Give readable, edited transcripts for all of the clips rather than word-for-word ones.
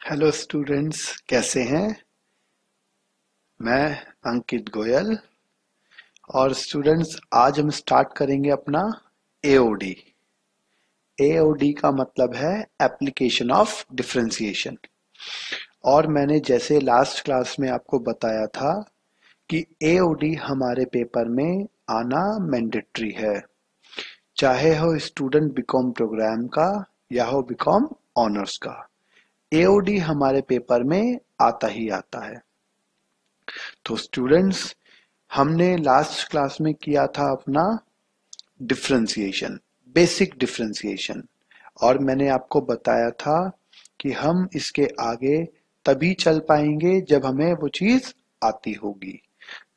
Hello students, कैसे हैं? मैं अंकित गोयल। और स्टूडेंट्स, आज हम स्टार्ट करेंगे अपना एओडी। एओडी का मतलब है एप्लीकेशन ऑफ डिफरेंशिएशन। और मैंने जैसे लास्ट क्लास में आपको बताया था कि एओडी हमारे पेपर में आना मैंडेटरी है, चाहे हो स्टूडेंट बीकॉम प्रोग्राम का या हो बीकॉम ऑनर्स का। एओडी हमारे पेपर में आता ही आता है। तो स्टूडेंट्स, हमने लास्ट क्लास में किया था अपना डिफरेंशिएशन, बेसिक डिफरेंशिएशन। और मैंने आपको बताया था कि हम इसके आगे तभी चल पाएंगे जब हमें वो चीज आती होगी।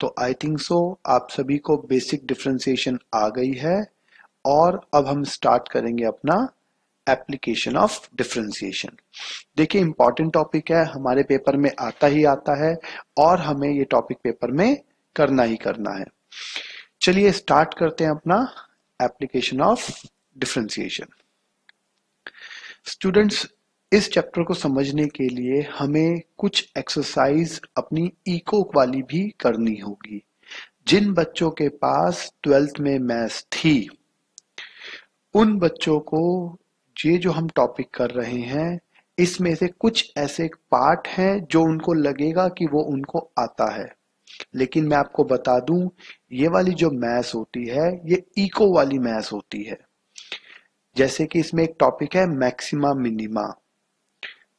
तो आई थिंक सो आप सभी को बेसिक डिफरेंशिएशन आ गई है। और अब हम स्टार्ट करेंगे अपना एप्लीकेशन ऑफ डिफरेंशिएशन। देखिए, इंपॉर्टेंट टॉपिक है, हमारे पेपर में आता ही आता है और हमें ये टॉपिक पेपर में करना ही करना है। चलिए स्टार्ट करते हैं अपना एप्लीकेशन ऑफ डिफरेंशिएशन। स्टूडेंट्स, इस चैप्टर को समझने के लिए हमें कुछ एक्सरसाइज अपनी इको वाली भी करनी होगी। जिन बच्चों के पास 12th में मैथ्स थी, उन बच्चों को ये जो हम टॉपिक कर रहे हैं, इसमें से कुछ ऐसे पार्ट हैं जो उनको लगेगा कि वो उनको आता है। लेकिन मैं आपको बता दूं, ये वाली जो मैथ्स होती है, ये इको वाली मैथ्स होती है। जैसे कि इसमें एक टॉपिक है मैक्सिमा मिनिमा।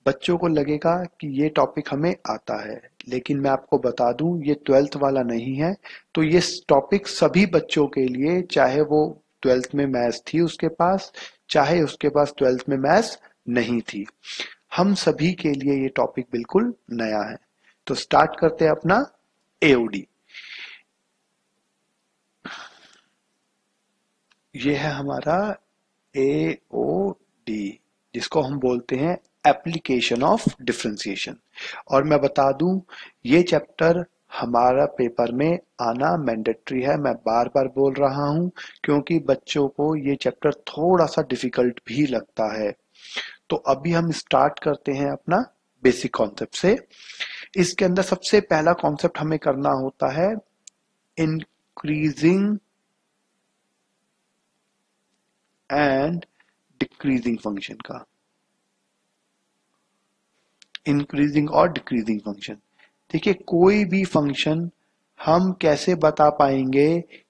बच्चों को लगेगा कि ये टॉपिक हमें आता है, लेकिन मैं आपको बता दूं ये 12th वाला नहीं है। तो ये टॉपिक सभी बच्चों के लिए, चाहे वो 12th में मैथ्स थी उसके पास, चाहे उसके पास 12th में मैथ्स नहीं थी, हम सभी के लिए ये टॉपिक बिल्कुल नया है। तो स्टार्ट करते हैं अपना एओडी। ये है हमारा एओडी, जिसको हम बोलते हैं एप्लीकेशन ऑफ डिफरेंशिएशन। और मैं बता दूं, ये चैप्टर हमारा पेपर में आना मैंडेटरी है। मैं बार बार बोल रहा हूं क्योंकि बच्चों को ये चैप्टर थोड़ा सा डिफिकल्ट भी लगता है। तो अभी हम स्टार्ट करते हैं अपना बेसिक कॉन्सेप्ट से। इसके अंदर सबसे पहला कॉन्सेप्ट हमें करना होता है इंक्रीजिंग एंड डिक्रीजिंग फंक्शन का। इंक्रीजिंग और डिक्रीजिंग फंक्शन। देखिए, कोई भी फंक्शन हम कैसे बता पाएंगे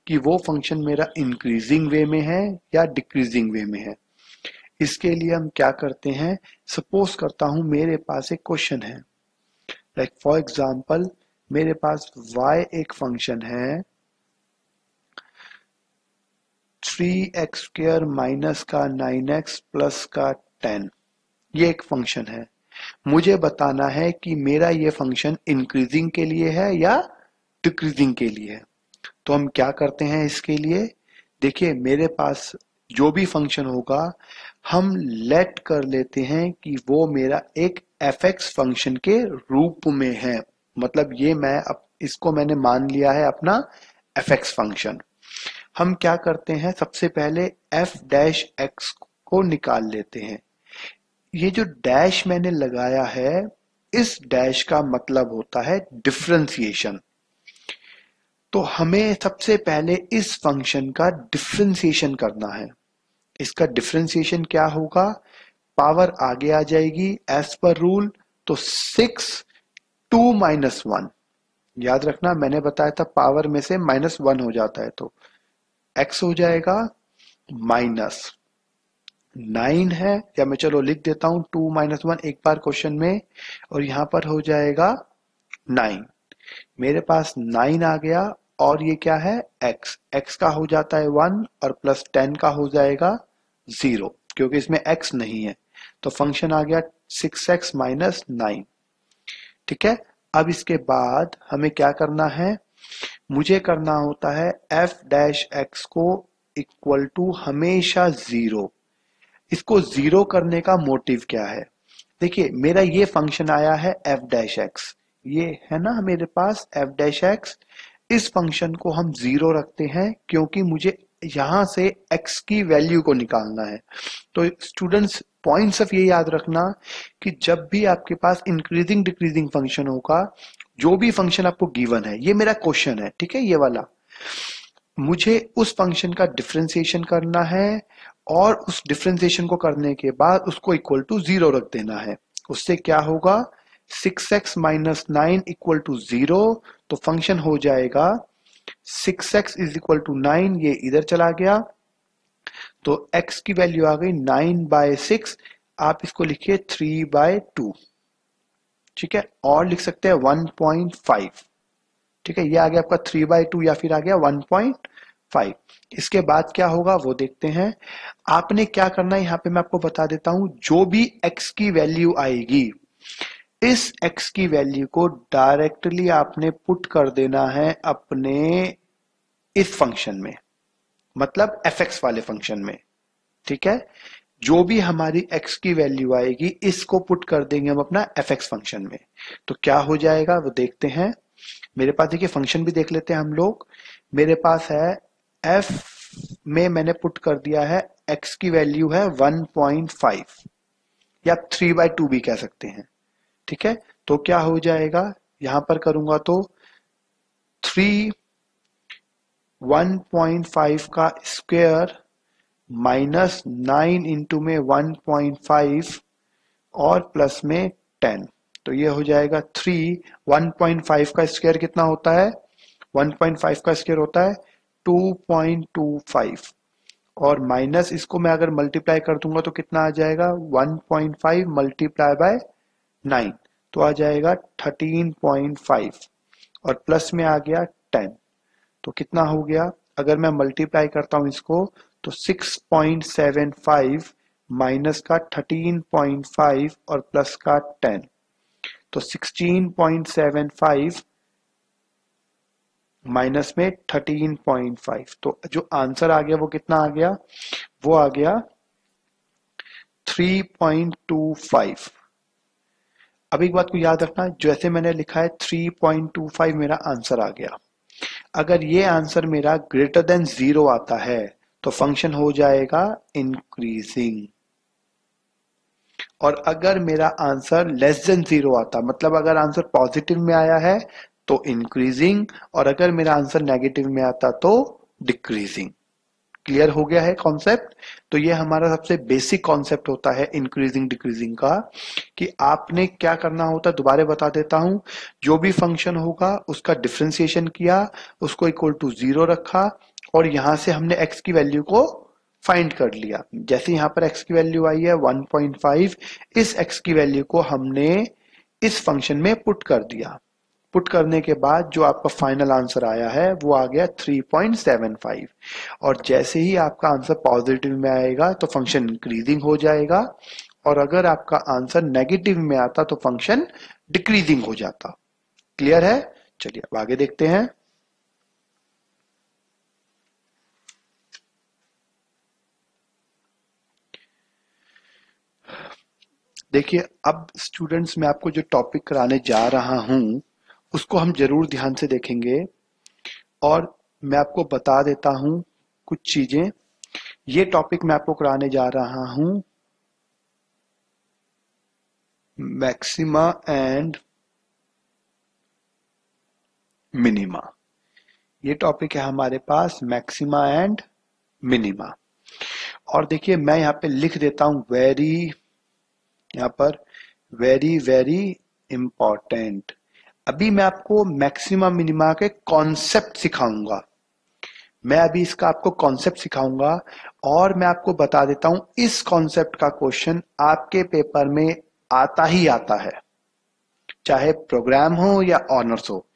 कि वो फंक्शन मेरा इंक्रीजिंग वे में है या डिक्रीजिंग वे में है? इसके लिए हम क्या करते हैं, सपोज करता हूं मेरे पास एक क्वेश्चन है, लाइक फॉर एग्जांपल मेरे पास y एक फंक्शन है, 3x² माइनस का 9x प्लस का 10। ये एक फंक्शन है। मुझे बताना है कि मेरा ये फंक्शन इंक्रीजिंग के लिए है या डिक्रीजिंग के लिए है। तो हम क्या करते हैं इसके लिए, देखिए मेरे पास जो भी फंक्शन होगा, हम लेट कर लेते हैं कि वो मेरा एक fx फंक्शन के रूप में है। मतलब ये इसको मैंने मान लिया है अपना fx फंक्शन। हम क्या करते हैं, सबसे पहले f डैश x को निकाल लेते हैं। ये जो डैश मैंने लगाया है, इस डैश का मतलब होता है डिफरेंशिएशन। तो हमें सबसे पहले इस फंक्शन का डिफरेंशिएशन करना है। इसका डिफरेंशिएशन क्या होगा, पावर आगे आ जाएगी एज पर रूल। तो 6 2 माइनस 1, याद रखना मैंने बताया था पावर में से -1 हो जाता है, तो x हो जाएगा माइनस 9 है, या मैं चलो लिख देता हूं 2 माइनस 1 एक बार क्वेश्चन में, और यहां पर हो जाएगा 9। मेरे पास 9 आ गया, और ये क्या है x का हो जाता है 1 और प्लस 10 का हो जाएगा 0, क्योंकि इसमें x नहीं है। तो फंक्शन आ गया 6x माइनस 9। ठीक है, अब इसके बाद हमें क्या करना है, मुझे करना होता है f डैश x को इक्वल टू हमेशा 0। इसको 0 करने का मोटिव क्या है, देखिए मेरा ये फंक्शन आया है f डैश x, ये है ना मेरे पास f डैश x। इस फंक्शन को हम 0 रखते हैं क्योंकि मुझे यहां से x की वैल्यू को निकालना है। तो स्टूडेंट्स पॉइंट्स ऑफ ये याद रखना कि जब भी आपके पास इंक्रीजिंग डिक्रीजिंग फंक्शन होगा, जो भी फंक्शन आपको गिवन है, ये मेरा क्वेश्चन है, ठीक है, ये वाला, मुझे उस फंक्शन का डिफरेंशिएशन करना है और उस डिफरेंशिएशन को करने के बाद उसको इक्वल टू 0 रख देना है। उससे क्या होगा, 6x माइनस 9 इक्वल टू 0, तो फंक्शन हो जाएगा 6x इज इक्वल टू 9, ये इधर चला गया, तो x की वैल्यू आ गई 9/6, आप इसको लिखिए 3/2, ठीक है, और लिख सकते हैं 1.5, ठीक है, ये आ गया आपका 3/2 या फिर आ गया 1.5। इसके बाद क्या होगा वो देखते हैं। आपने क्या करना है, यहां पे मैं आपको बता देता हूं, जो भी x की वैल्यू आएगी, इस x की वैल्यू को डायरेक्टली आपने पुट कर देना है अपने इस फंक्शन में, मतलब fx वाले फंक्शन में, ठीक है। जो भी हमारी x की वैल्यू आएगी, इसको पुट कर देंगे हम अपना fx फंक्शन में, तो क्या हो जाएगा वो देखते हैं। मेरे पास देखिए फंक्शन भी देख लेते हैं हम लोग। मेरे पास है f में मैंने पुट कर दिया है, x की वैल्यू है 1.5 या 3/2 भी कह सकते हैं, ठीक है। तो क्या हो जाएगा, यहां पर करूंगा तो 1.5 का स्क्वायर माइनस 9 इंटू में 1.5 और प्लस में 10, तो ये हो जाएगा 1.5 का स्क्वायर कितना होता है, 1.5 का स्क्वायर होता है 2.25, और माइनस इसको मैं अगर मल्टीप्लाई कर दूंगा तो कितना आ जाएगा, 1.5 मल्टीप्लाई बाय 9, तो आ जाएगा 13.5, और प्लस में आ गया 10, तो कितना हो गया, अगर मैं मल्टीप्लाई करता हूं इसको तो 6.75 माइनस का 13.5 और प्लस का 10, तो 16.75 माइनस में 13.5, तो जो आंसर आ गया वो कितना आ गया, वो आ गया 3.25। अब एक बात को याद रखना, जैसे मैंने लिखा है 3.25 मेरा आंसर आ गया, अगर ये आंसर मेरा ग्रेटर देन 0 आता है तो फंक्शन हो जाएगा इंक्रीजिंग, और अगर मेरा आंसर लेस देन 0 आता, मतलब अगर आंसर पॉजिटिव में आया है तो इंक्रीजिंग, और अगर मेरा आंसर नेगेटिव में आता तो डिक्रीजिंग। क्लियर हो गया है कॉन्सेप्ट। तो ये हमारा सबसे बेसिक कॉन्सेप्ट होता है इंक्रीजिंग डिक्रीजिंग का, कि आपने क्या करना होता है, दोबारा बता देता हूं, जो भी फंक्शन होगा उसका डिफरेंशिएशन किया, उसको इक्वल टू 0 रखा, और यहां से हमने x की वैल्यू को फाइंड कर लिया। जैसे यहां पर x की वैल्यू आई है 1.5, इस x की वैल्यू को हमने इस फंक्शन में पुट कर दिया। पुट करने के बाद जो आपका फाइनल आंसर आया है वो आ गया 3.75, और जैसे ही आपका आंसर पॉजिटिव में आएगा तो फंक्शन इंक्रीजिंग हो जाएगा, और अगर आपका आंसर नेगेटिव में आता तो फंक्शन डिक्रीजिंग हो जाता। क्लियर है। चलिए अब आगे देखते हैं। देखिए अब स्टूडेंट्स मैं आपको जो टॉपिक कराने जा रहा हूं उसको हम जरूर ध्यान से देखेंगे, और मैं आपको बता देता हूं कुछ चीजें। ये टॉपिक मैं आपको कराने जा रहा हूं मैक्सिमा एंड मिनिमा। ये टॉपिक है हमारे पास मैक्सिमा एंड मिनिमा, और देखिए मैं यहाँ पे लिख देता हूं यहाँ पर वेरी वेरी इंपॉर्टेंट। अभी मैं आपको मैक्सिमा मिनिमा के कॉन्सेप्ट सिखाऊंगा, मैं अभी इसका आपको कॉन्सेप्ट सिखाऊंगा, और मैं आपको बता देता हूं इस कॉन्सेप्ट का क्वेश्चन आपके पेपर में आता ही आता है, चाहे प्रोग्राम हो या ऑनर्स हो।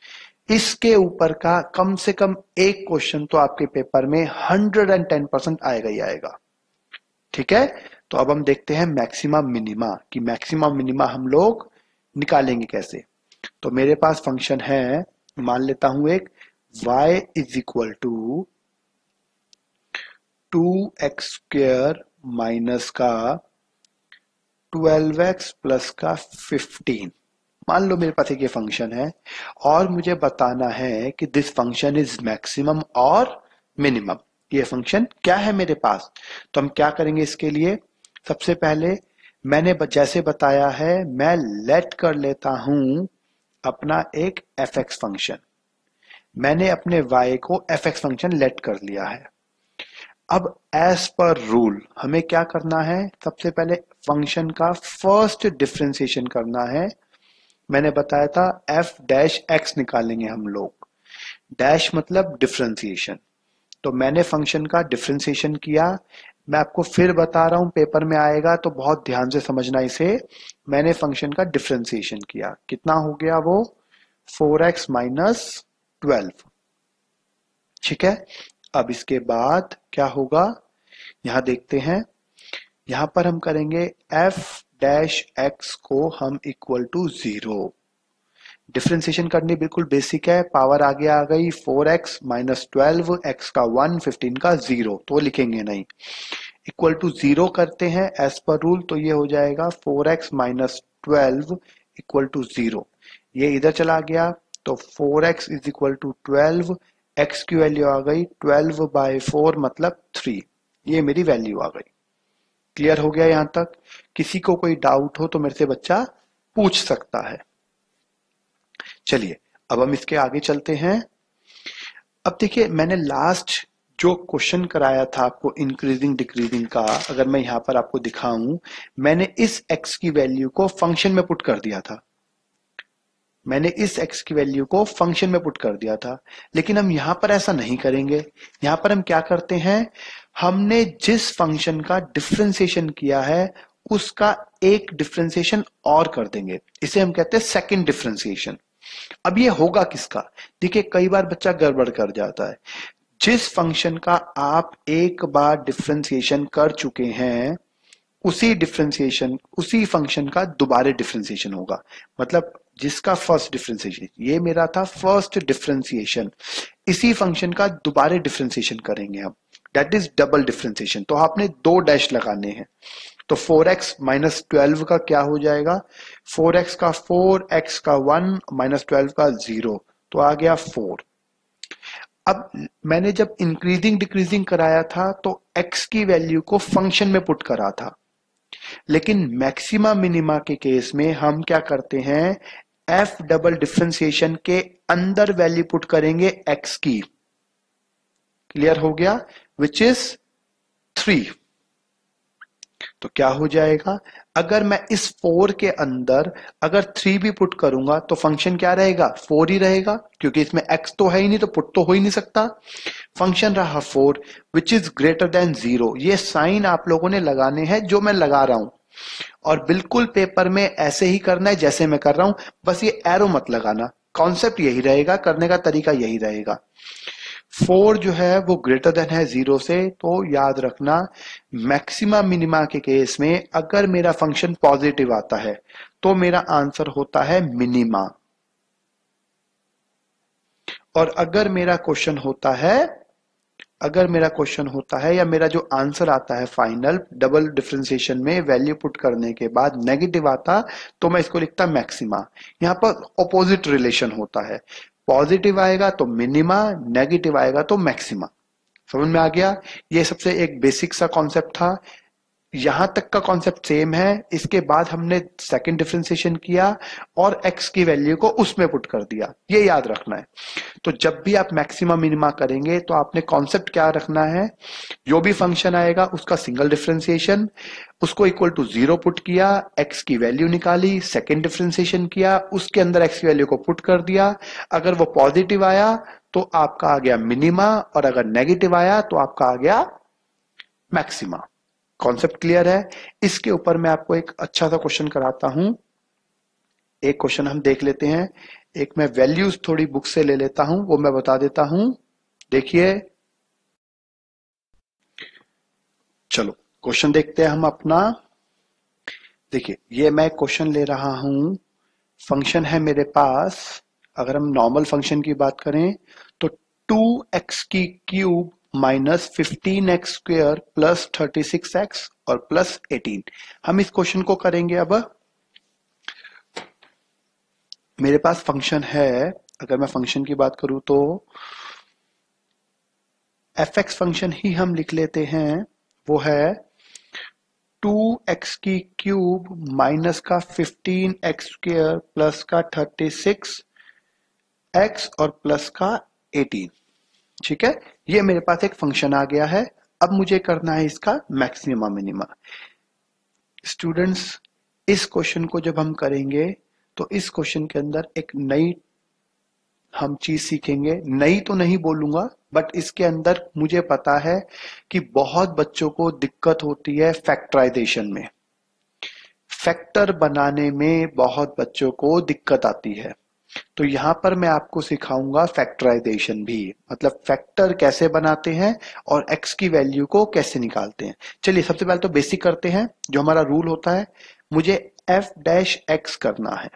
इसके ऊपर का कम से कम एक क्वेश्चन तो आपके पेपर में 110% आएगा ही आएगा। ठीक है, तो अब हम देखते हैं मैक्सिमा मिनिमा, कि मैक्सिमा मिनिमा हम लोग निकालेंगे कैसे। तो मेरे पास फंक्शन है, मान लेता हूं एक y is equal to 2x square minus का 12x प्लस का 15। मान लो मेरे पास एक ये फंक्शन है, और मुझे बताना है कि दिस फंक्शन इज मैक्सिमम और मिनिमम। ये फंक्शन क्या है मेरे पास। तो हम क्या करेंगे इसके लिए, सबसे पहले मैंने जैसे बताया है, मैं लेट कर लेता हूं अपना एक fx फंक्शन। मैंने अपने y को fx फंक्शन लेट कर लिया है। अब एज पर रूल हमें क्या करना है, सबसे पहले फंक्शन का फर्स्ट डिफरेंशिएशन करना है। मैंने बताया था f डैश x निकालेंगे हम लोग, डैश मतलब डिफरेंशिएशन। तो मैंने फंक्शन का डिफरेंशिएशन किया। मैं आपको फिर बता रहा हूं, पेपर में आएगा तो बहुत ध्यान से समझना इसे। मैंने फंक्शन का डिफरेंशिएशन किया, कितना हो गया वो 4x माइनस 12। ठीक है, अब इसके बाद क्या होगा यहां देखते हैं। यहां पर हम करेंगे f डैश x को हम इक्वल टू 0। डिफरेंशिएशन करनी बिल्कुल बेसिक है, पावर आगे आ गई 4x माइनस 12, x का 1, 15 का 0, तो लिखेंगे नहीं। इक्वल टू 0 करते हैं एज पर रूल, तो ये हो जाएगा 4x माइनस 12 इक्वल टू 0। ये इधर चला गया तो 4x is equal to 12, x की वैल्यू आ गई 12/4 मतलब 3। ये मेरी वैल्यू आ गई। क्लियर हो गया यहां तक। किसी को कोई डाउट हो तो मेरे से बच्चा पूछ सकता है। चलिए अब हम इसके आगे चलते हैं। अब देखिए मैंने लास्ट जो क्वेश्चन कराया था आपको इंक्रीजिंग डिक्रीजिंग का, अगर मैं यहां पर आपको दिखाऊं, मैंने इस x की वैल्यू को फंक्शन में पुट कर दिया था। मैंने इस x की वैल्यू को फंक्शन में पुट कर दिया था, लेकिन हम यहां पर ऐसा नहीं करेंगे। यहां पर हम क्या करते हैं, हमने जिस फंक्शन का डिफरेंशिएशन किया है उसका एक डिफरेंशिएशन और कर देंगे, इसे हम कहते हैं सेकंड डिफरेंशिएशन। अब ये होगा किसका, देखिए कई बार बच्चा गड़बड़ कर जाता है। जिस फंक्शन का आप एक बार डिफरेंशिएशन कर चुके हैं उसी फंक्शन का दोबारा डिफरेंशिएशन होगा। मतलब जिसका फर्स्ट डिफरेंशिएशन, ये मेरा था फर्स्ट डिफरेंशिएशन, इसी फंक्शन का दोबारा डिफरेंशिएशन करेंगे हम, दैट इज डबल डिफरेंशिएशन। तो आपने 2 डैश लगाने हैं। तो 4x माइनस 12 का क्या हो जाएगा, 4x का 4, x का 1 माइनस 12 का 0, तो आ गया 4। अब मैंने जब इंक्रीजिंग डिक्रीजिंग कराया था तो x की वैल्यू को फंक्शन में पुट करा था, लेकिन मैक्सिमा मिनिमा के केस में हम क्या करते हैं, f डबल डिफरेंशिएशन के अंदर वैल्यू पुट करेंगे x की। क्लियर हो गया, विच इज 3। तो क्या हो जाएगा, अगर मैं इस 4 के अंदर अगर 3 भी पुट करूंगा तो फंक्शन क्या रहेगा, 4 ही रहेगा, क्योंकि इसमें x तो है ही नहीं तो पुट तो हो ही नहीं सकता। फंक्शन रहा 4 विच इज ग्रेटर देन 0। ये साइन आप लोगों ने लगाने हैं जो मैं लगा रहा हूं, और बिल्कुल पेपर में ऐसे ही करना है जैसे मैं कर रहा हूं, बस ये एरो मत लगाना। कॉन्सेप्ट यही रहेगा, करने का तरीका यही रहेगा। 4 जो है वो ग्रेटर देन है 0 से, तो याद रखना मैक्सिमा मिनिमा के केस में अगर मेरा फंक्शन पॉजिटिव आता है तो मेरा आंसर होता है मिनिमा, और अगर मेरा क्वेश्चन होता है या मेरा जो आंसर आता है फाइनल डबल डिफरेंशिएशन में वैल्यू पुट करने के बाद नेगेटिव आता, तो मैं इसको लिखता मैक्सिमा। यहां पर ऑपोजिट रिलेशन होता है, पॉजिटिव आएगा तो मिनिमा, नेगेटिव आएगा तो मैक्सिमा। समझ में आ गया, ये सबसे एक बेसिक सा कॉन्सेप्ट था। यहां तक का कॉन्सेप्ट सेम है। इसके बाद हमने सेकंड डिफरेंशिएशन किया और x की वैल्यू को उसमें पुट कर दिया, ये याद रखना है। तो जब भी आप मैक्सिमा मिनिमा करेंगे तो आपने कॉन्सेप्ट क्या रखना है, जो भी फंक्शन आएगा उसका सिंगल डिफरेंशिएशन, उसको इक्वल टू 0 पुट किया, x की वैल्यू निकाली, सेकंड डिफरेंशिएशन किया, उसके अंदर x की वैल्यू को पुट कर दिया। अगर वो पॉजिटिव आया तो आपका आ गया मिनिमा, और अगर नेगेटिव आया तो आपका आ गया मैक्सिमा। कॉन्सेप्ट क्लियर है। इसके ऊपर मैं आपको एक अच्छा सा क्वेश्चन कराता हूं। एक क्वेश्चन हम देख लेते हैं, एक मैं वैल्यूज थोड़ी बुक से ले लेता हूं, वो मैं बता देता हूं। देखिए, चलो क्वेश्चन देखते हैं हम अपना। देखिए ये मैं क्वेश्चन ले रहा हूं, फंक्शन है मेरे पास, अगर हम नॉर्मल फंक्शन की बात करें तो 2x की cube minus 15x square plus 36x और प्लस 18। हम इस क्वेश्चन को करेंगे। अब मेरे पास फंक्शन है, अगर मैं फंक्शन की बात करूं तो एफ एक्स फंक्शन ही हम लिख लेते हैं, वो है 2x की क्यूब माइनस का 15x स्क्वायर प्लस का 36x और प्लस का 18। ठीक है, ये मेरे पास एक फंक्शन आ गया है। अब मुझे करना है इसका मैक्सिमा मिनिमा। स्टूडेंट्स, इस क्वेश्चन को जब हम करेंगे तो इस क्वेश्चन के अंदर एक नई हम चीज सीखेंगे। नई तो नहीं बोलूंगा, बट इसके अंदर मुझे पता है कि बहुत बच्चों को दिक्कत होती है फैक्टराइजेशन में, फैक्टर बनाने में बहुत बच्चों को दिक्कत आती है। तो यहां पर मैं आपको सिखाऊंगा फैक्टराइजेशन भी, मतलब फैक्टर कैसे बनाते हैं और x की वैल्यू को कैसे निकालते हैं। चलिए सबसे पहले तो बेसिक करते हैं। जो हमारा रूल होता है, मुझे f डैश x करना है।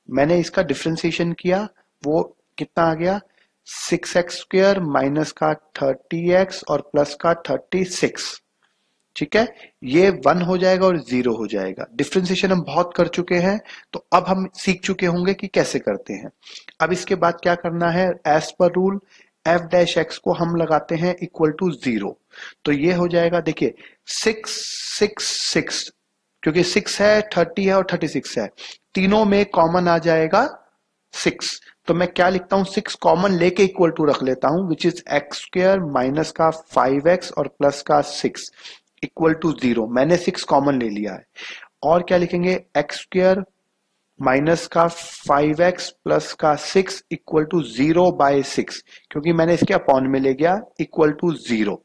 मैंने इसका डिफरेंशिएशन किया, वो कितना आ गया 6x स्क्वायर माइनस का 30x और प्लस का 36। ठीक है, ये 1 हो जाएगा और 0 हो जाएगा। डिफरेंशिएशन हम बहुत कर चुके हैं, तो अब हम सीख चुके होंगे कि कैसे करते हैं। अब इसके बाद क्या करना है, as per rule f dash x को हम लगाते हैं इक्वल टू 0। तो ये हो जाएगा, देखिए 6 क्योंकि 6 है, 30 है और 36 है, तीनों में कॉमन आ जाएगा 6। तो मैं क्या लिखता हूं, 6 कॉमन लेके इक्वल टू रख लेता हूं, which is x square minus का 5x और प्लस का 6 इक्वल टू 0। मैंने 6 कॉमन ले लिया है। और क्या लिखेंगे, एक्स स्क्वायर माइनस का 5x प्लस का 6 इक्वल टू 0 बाय 6, क्योंकि मैंने इसके अपॉन में ले गया इक्वल टू 0।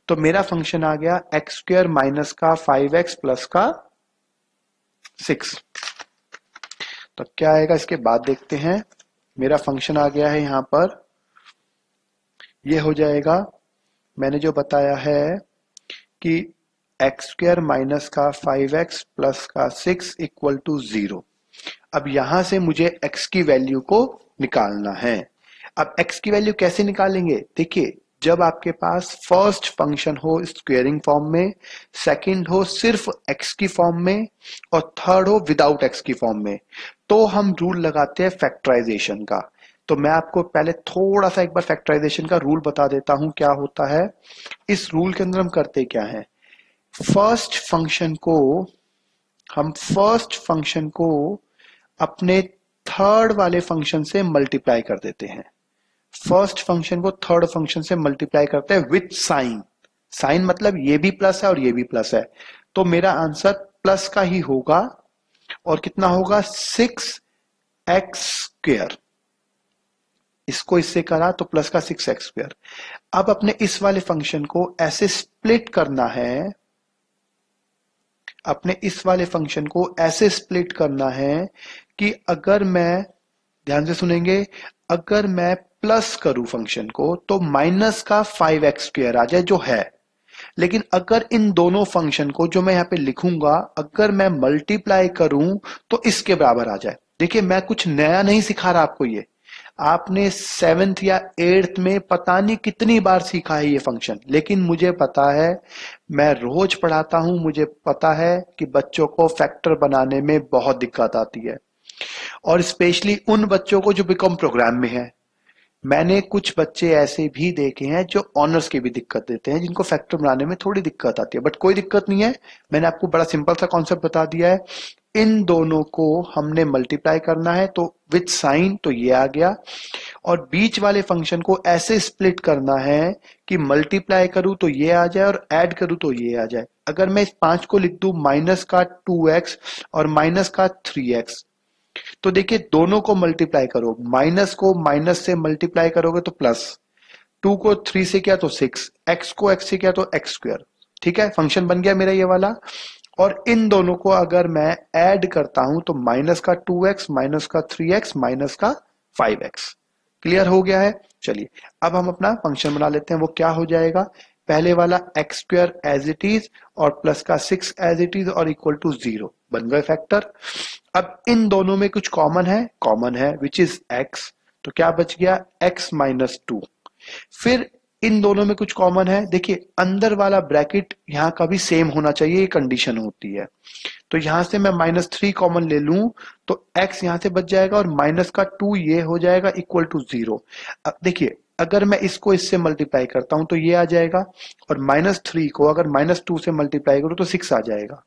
तो मेरा फंक्शन आ गया एक्स स्क्वायर माइनस का 5x प्लस का 6। तो क्या आएगा इसके बाद देखते हैं। मेरा फंक्शन आ गया है यहां पर, ये हो जाएगा, मैंने जो बताया है कि एक्स स्क्वायर माइनस का 5x प्लस का 6 इक्वल टू 0। अब यहां से मुझे x की वैल्यू को निकालना है। अब x की वैल्यू कैसे निकालेंगे, देखिए जब आपके पास फर्स्ट फंक्शन हो स्क्वेयरिंग फॉर्म में, सेकंड हो सिर्फ x की फॉर्म में और थर्ड हो विदाउट x की फॉर्म में, तो हम रूल लगाते हैं फैक्टराइजेशन का। तो मैं आपको पहले थोड़ा सा एक बार फैक्टराइजेशन का रूल बता देता हूं क्या होता है। इस रूल के अंदर हम करते क्या है, फर्स्ट फंक्शन को अपने थर्ड वाले फंक्शन से मल्टीप्लाई कर देते हैं। फर्स्ट फंक्शन को थर्ड फंक्शन से मल्टीप्लाई करते हैं विथ साइन। साइन मतलब ये भी प्लस है और ये भी प्लस है, तो मेरा आंसर प्लस का ही होगा। और कितना होगा 6x स्क्वायर, इसको इससे करा तो प्लस का 6x स्क्वायर। अब अपने इस वाले फंक्शन को ऐसे स्प्लिट करना है, अपने इस वाले फंक्शन को ऐसे स्प्लिट करना है कि अगर मैं, ध्यान से सुनेंगे, अगर मैं प्लस करूं फंक्शन को तो माइनस का 5x स्क्वायर आ जाए जो है। लेकिन अगर इन दोनों फंक्शन को जो मैं यहां पे लिखूंगा अगर मैं मल्टीप्लाई करूं तो इसके बराबर आ जाए। देखिए मैं कुछ नया नहीं सिखा रहा आपको, ये आपने 7th या 8th में पता नहीं कितनी बार सीखा है ये फंक्शन, लेकिन मुझे पता है, मैं रोज पढ़ाता हूं, मुझे पता है कि बच्चों को फैक्टर बनाने में बहुत दिक्कत आती है, और स्पेशली उन बच्चों को जो बीकॉम प्रोग्राम में है। मैंने कुछ बच्चे ऐसे भी देखे हैं जो ऑनर्स की भी दिक्कत देते हैं, जिनको फैक्टर बनाने में थोड़ी दिक्कत आती है, बट कोई दिक्कत नहीं है। मैंने आपको बड़ा सिंपल सा कॉन्सेप्ट बता दिया है। इन दोनों को हमने मल्टीप्लाई करना है तो विथ साइन, तो ये आ गया, और बीच वाले फंक्शन को ऐसे स्प्लिट करना है कि मल्टीप्लाई करूं तो ये आ जाए और ऐड करूं तो ये आ जाए। अगर मैं इस 5 को लिख दूं माइनस का 2x और माइनस का 3x, तो देखिए दोनों को मल्टीप्लाई करो, माइनस को माइनस से मल्टीप्लाई करोगे तो प्लस, 2 को 3 से किया तो 6, x को x से किया तो x स्क्वायर। ठीक है, फंक्शन बन गया मेरा ये वाला। और इन दोनों को अगर मैं ऐड करता हूं तो माइनस का 2x माइनस का 3x माइनस का 5x। क्लियर हो गया है। चलिए अब हम अपना फंक्शन बना लेते हैं। वो क्या हो जाएगा, पहले वाला x square as it is और प्लस का 6 एज इट इज और इक्वल टू 0, बन गए फैक्टर। अब इन दोनों में कुछ कॉमन है विच इज x, तो क्या बच गया x माइनस 2। फिर इन दोनों में कुछ कॉमन है, देखिए अंदर वाला ब्रैकेट यहां का भी सेम होना चाहिए, ये कंडीशन होती है। तो यहां से मैं -3 कॉमन ले लूं तो x यहां से बच जाएगा और माइनस का 2 ये हो जाएगा इक्वल टू 0। अब देखिए अगर मैं इसको इससे मल्टीप्लाई करता हूं तो ये आ जाएगा, और -3 को अगर -2 से मल्टीप्लाई करूं तो 6 आ जाएगा।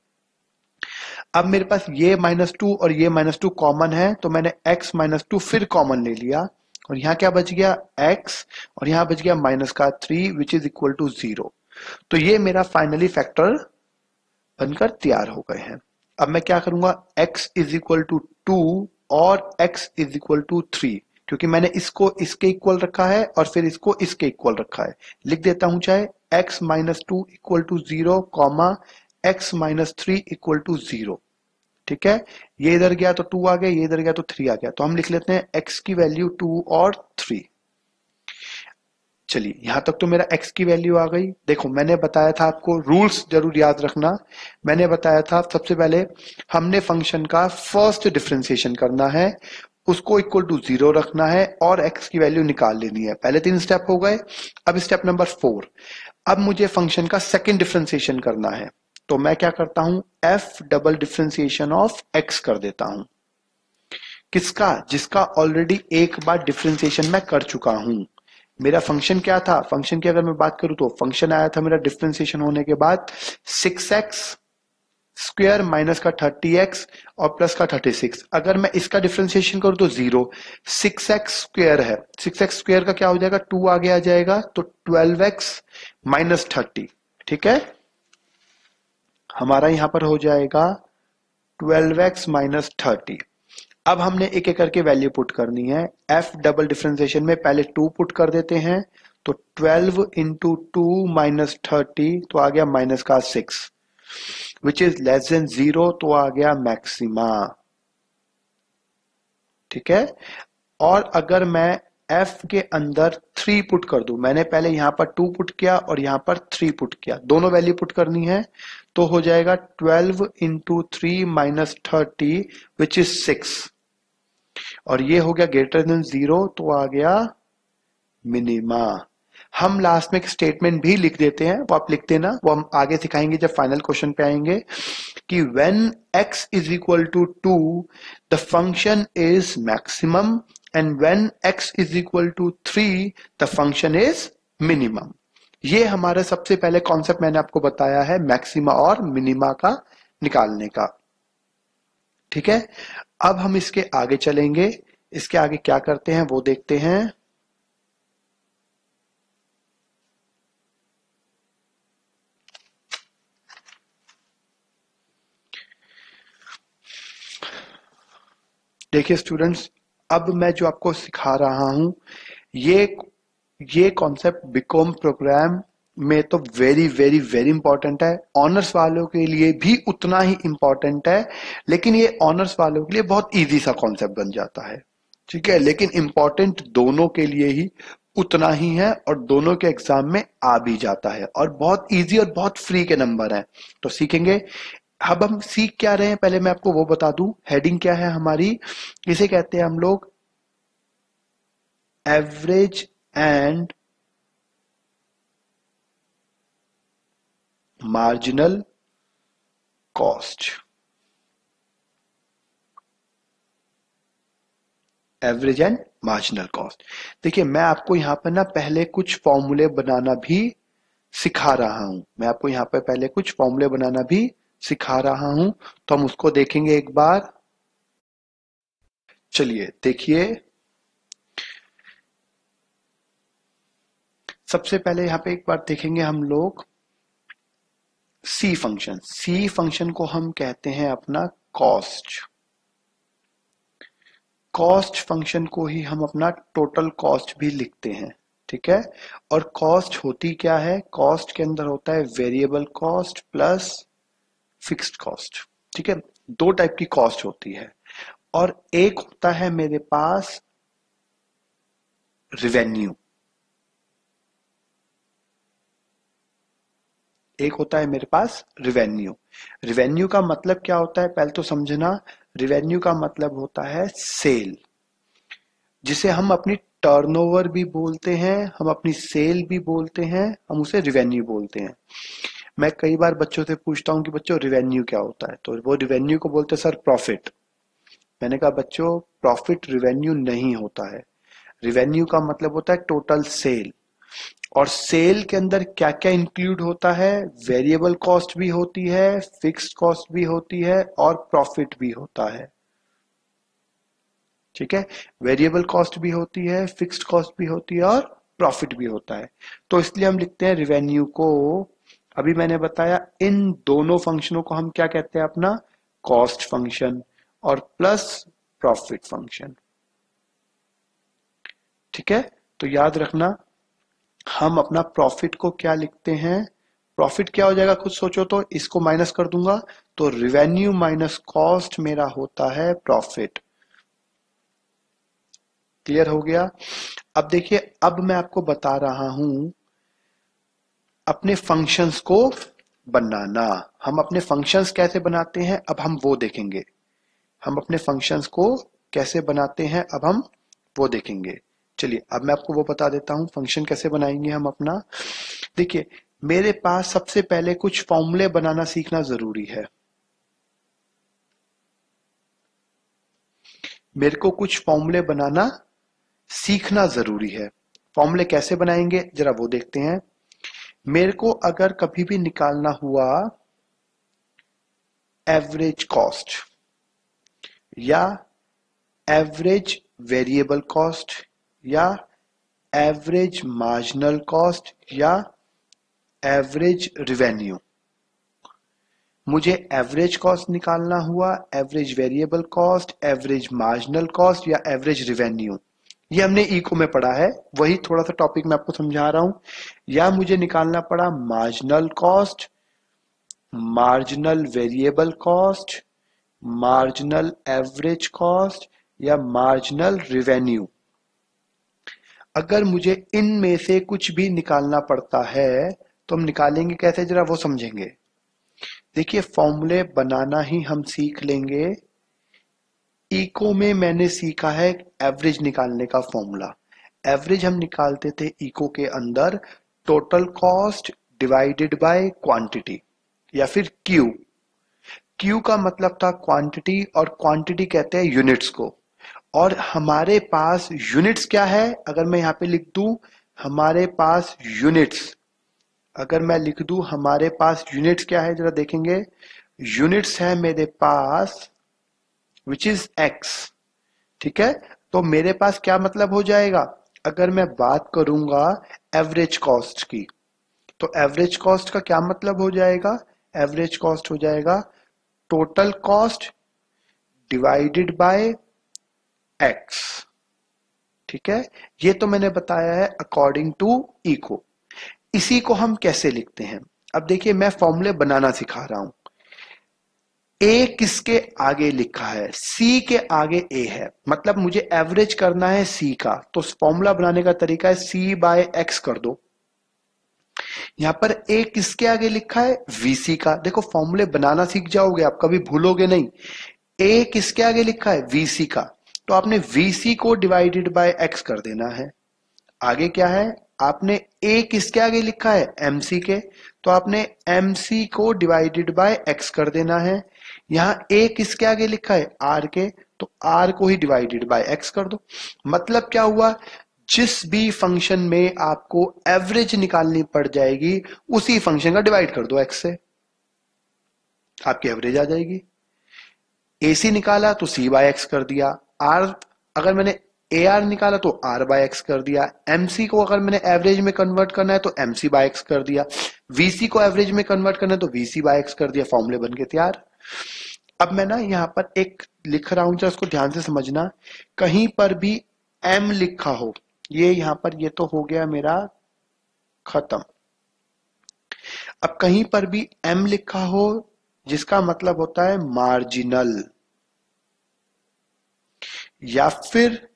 अब मेरे पास ये -2 और ये -2 कॉमन है, तो मैंने x -2 फिर कॉमन ले लिया, और यहां क्या बच गया x, और यहां बच गया -3 विच इज इक्वल टू 0। तो ये मेरा फाइनली फैक्टर बनकर तैयार हो गए हैं। अब मैं क्या करूंगा, x इज इक्वल टू 2 और x इज इक्वल टू 3, क्योंकि मैंने इसको इसके इक्वल रखा है और फिर इसको इसके इक्वल रखा है। लिख देता हूं चाहे x -2 equal to 0 comma x -3 equal to 0। ठीक है, ये इधर गया तो 2 आ गया, ये इधर गया तो 3 आ गया, तो हम लिख लेते हैं x की वैल्यू 2 और 3। चलिए यहां तक तो मेरा x की वैल्यू आ गई। देखो मैंने बताया था आपको, रूल्स जरूर याद रखना। मैंने बताया था सबसे पहले हमने फंक्शन का फर्स्ट डिफरेंशिएशन करना है, उसको इक्वल टू 0 रखना है और x की वैल्यू निकाल लेनी है। पहले 3 स्टेप हो गए। अब स्टेप नंबर 4, अब मुझे फंक्शन का सेकंड डिफरेंशिएशन करना है, तो मैं क्या करता हूं, f double differentiation of x कर देता हूं। किसका, जिसका ऑलरेडी एक बार डिफरेंशिएशन मैं कर चुका हूं। मेरा फंक्शन क्या था, फंक्शन की अगर मैं बात करूं तो फंक्शन आया था मेरा डिफरेंशिएशन होने के बाद 6x स्क्वायर माइनस का 30x और प्लस का 36। अगर मैं इसका डिफरेंशिएशन करूं तो 0, 6x स्क्वायर है, 6x स्क्वायर का क्या हो जाएगा, 2 आगे आ जाएगा, तो 12x माइनस 30। ठीक है, हमारा यहां पर हो जाएगा 12x माइनस 30। अब हमने एक एक करके वैल्यू पुट करनी है। f डबल डिफरेंशिएशन में पहले 2 पुट कर देते हैं, तो 12 इंटू 2 माइनस 30, तो आ गया माइनस का 6 विच इज लेस देन 0, तो आ गया मैक्सिमा। ठीक है, और अगर मैं f के अंदर 3 पुट कर दूं, मैंने पहले यहां पर 2 पुट किया और यहां पर 3 पुट किया, दोनों वैल्यू पुट करनी है, तो हो जाएगा 12 इंटू 3 माइनस 30 विच इज 6, और ये हो गया ग्रेटर देन 0, तो आ गया मिनिमा। हम लास्ट में एक स्टेटमेंट भी लिख देते हैं, वो आप लिख देना, वो हम आगे सिखाएंगे जब फाइनल क्वेश्चन पे आएंगे, कि when x is equal to 2 the function is maximum and when x is equal to 3 the function is minimum। ये हमारा सबसे पहले कॉन्सेप्ट मैंने आपको बताया है मैक्सिमा और मिनिमा का निकालने का। ठीक है, अब हम इसके आगे चलेंगे, इसके आगे क्या करते हैं वो देखते हैं। देखिए स्टूडेंट्स, अब मैं जो आपको सिखा रहा हूं ये कॉन्सेप्ट बीकॉम प्रोग्राम में तो वेरी वेरी वेरी इंपॉर्टेंट है, ऑनर्स वालों के लिए भी उतना ही इंपॉर्टेंट है, लेकिन ये ऑनर्स वालों के लिए बहुत इजी सा कॉन्सेप्ट बन जाता है। ठीक है, लेकिन इंपॉर्टेंट दोनों के लिए ही उतना ही है, और दोनों के एग्जाम में आ भी जाता है, और बहुत इजी और बहुत फ्री के नंबर हैं, तो सीखेंगे। अब हम सीख क्या रहे हैं, पहले मैं आपको वो बता दूं, हेडिंग क्या है हमारी, इसे कहते हैं हम लोग average and marginal cost. Average and marginal cost. देखिए मैं आपको यहां पर ना पहले कुछ फॉर्मूले बनाना भी सिखा रहा हूं, मैं आपको यहां पर पहले कुछ फॉर्मूले बनाना भी सिखा रहा हूं, तो हम उसको देखेंगे एक बार। चलिए देखिए, सबसे पहले यहां पे एक बार देखेंगे हम लोग सी फंक्शन। सी फंक्शन को हम कहते हैं अपना कॉस्ट। कॉस्ट फंक्शन को ही हम अपना टोटल कॉस्ट भी लिखते हैं। ठीक है, और कॉस्ट होती क्या है, कॉस्ट के अंदर होता है variable cost plus fixed cost. ठीक है, 2 टाइप की कॉस्ट होती है, और एक होता है मेरे पास रिवेन्यू, एक होता है मेरे पास रिवेन्यू। रिवेन्यू का मतलब क्या होता है, पहले तो समझना। रिवेन्यू का मतलब होता है सेल, जिसे हम अपनी टर्नओवर भी बोलते हैं, हम अपनी सेल भी बोलते हैं, हम उसे रिवेन्यू बोलते हैं। मैं कई बार बच्चों से पूछता हूं कि बच्चों रिवेन्यू क्या होता है, तो वो रिवेन्यू को बोलते हैं सर प्रॉफिट। मैंने कहा बच्चों प्रॉफिट रिवेन्यू नहीं होता है। रिवेन्यू का मतलब होता है टोटल सेल, और सेल के अंदर क्या क्या इंक्लूड होता है, वेरिएबल कॉस्ट भी होती है, फिक्स्ड कॉस्ट भी होती है और प्रॉफिट भी होता है। ठीक है, वेरिएबल कॉस्ट भी होती है, फिक्स्ड कॉस्ट भी होती है और प्रॉफिट भी होता है। तो इसलिए हम लिखते हैं रिवेन्यू को, अभी मैंने बताया इन दोनों फंक्शनों को हम क्या कहते हैं, अपना कॉस्ट फंक्शन और प्लस प्रॉफिट फंक्शन। ठीक है, तो याद रखना हम अपना प्रॉफिट को क्या लिखते हैं, प्रॉफिट क्या हो जाएगा खुद सोचो, तो इसको माइनस कर दूंगा तो रिवेन्यू माइनस कॉस्ट मेरा होता है प्रॉफिट। क्लियर हो गया। अब देखिए, अब मैं आपको बता रहा हूं अपने फंक्शंस को बनाना। हम अपने फंक्शंस कैसे बनाते हैं अब हम वो देखेंगे, हम अपने फंक्शंस को कैसे बनाते हैं अब हम वो देखेंगे। चलिए अब मैं आपको वो बता देता हूं फंक्शन कैसे बनाएंगे हम अपना। देखिए, मेरे पास सबसे पहले कुछ फॉर्मूले बनाना सीखना जरूरी है। मेरे को कुछ फॉर्मूले बनाना सीखना जरूरी है। फॉर्मूले कैसे बनाएंगे जरा वो देखते हैं। मेरे को अगर कभी भी निकालना हुआ एवरेज कॉस्ट या एवरेज वेरिएबल कॉस्ट या एवरेज मार्जिनल कॉस्ट या एवरेज रिवेन्यू, मुझे एवरेज कॉस्ट निकालना हुआ, average variable cost, average marginal cost या एवरेज रिवेन्यू, ये हमने इको में पढ़ा है, वही थोड़ा सा टॉपिक मैं आपको समझा रहा हूं। या मुझे निकालना पड़ा marginal cost, marginal variable cost, marginal average cost या मार्जिनल रिवेन्यू। अगर मुझे इनमें से कुछ भी निकालना पड़ता है तो हम निकालेंगे कैसे जरा वो समझेंगे। देखिए, फॉर्मूले बनाना ही हम सीख लेंगे। इको में मैंने सीखा है एवरेज निकालने का फॉर्मूला। एवरेज हम निकालते थे इको के अंदर total cost divided by quantity या फिर क्यू। क्यू का मतलब था क्वांटिटी और क्वांटिटी कहते हैं यूनिट्स को, और हमारे पास यूनिट्स क्या है, अगर मैं यहां पे लिख दूं हमारे पास यूनिट्स, अगर मैं लिख दूं हमारे पास यूनिट्स क्या है जरा देखेंगे। यूनिट्स है मेरे पास विच इज एक्स। ठीक है, तो मेरे पास क्या मतलब हो जाएगा, अगर मैं बात करूंगा एवरेज कॉस्ट की, तो एवरेज कॉस्ट का क्या मतलब हो जाएगा, एवरेज कॉस्ट हो जाएगा total cost divided by x. ठीक है, ये तो मैंने बताया है अकॉर्डिंग टू इको। इसी को हम कैसे लिखते हैं, अब देखिए मैं फॉर्मूले बनाना सिखा रहा हूं। ए किसके आगे लिखा है, सी के आगे ए है, मतलब मुझे एवरेज करना है सी का, तो फॉर्मूला बनाने का तरीका है सी बाय एक्स कर दो। यहां पर ए किसके आगे लिखा है, वीसी का। देखो फॉर्मूले बनाना सीख जाओगे आप, कभी भूलोगे नहीं। ए किसके आगे लिखा है, वीसी का, तो आपने वीसी को डिवाइडेड बाय एक्स कर देना है। आगे क्या है, आपने ए किसके आगे लिखा है, एमसी के, तो आपने एमसी को डिवाइडेड बाय एक्स कर देना है। यहां ए किसके आगे लिखा है, आर के, तो आर को ही डिवाइडेड बाय एक्स कर दो। मतलब क्या हुआ, जिस भी फंक्शन में आपको एवरेज निकालनी पड़ जाएगी उसी फंक्शन का डिवाइड कर दो एक्स से, आपकी एवरेज आ जाएगी। एसी निकाला तो सी बाय एक्स कर दिया, आर अगर मैंने ए आर निकाला तो आर बाय एक्स कर दिया, एमसी को अगर मैंने एवरेज में कन्वर्ट करना है तो एमसी बाय एक्स कर दिया, वीसी को एवरेज में कन्वर्ट करना है तो वीसी बाय एक्स कर दिया। फॉर्मूले बन के तैयार। अब मैं ना यहां पर एक लिख रहा हूं, उसको ध्यान से समझना। कहीं पर भी एम लिखा हो, ये यहां पर ये तो हो गया मेरा खत्म। अब कहीं पर भी एम लिखा हो जिसका मतलब होता है मार्जिनल, या फिर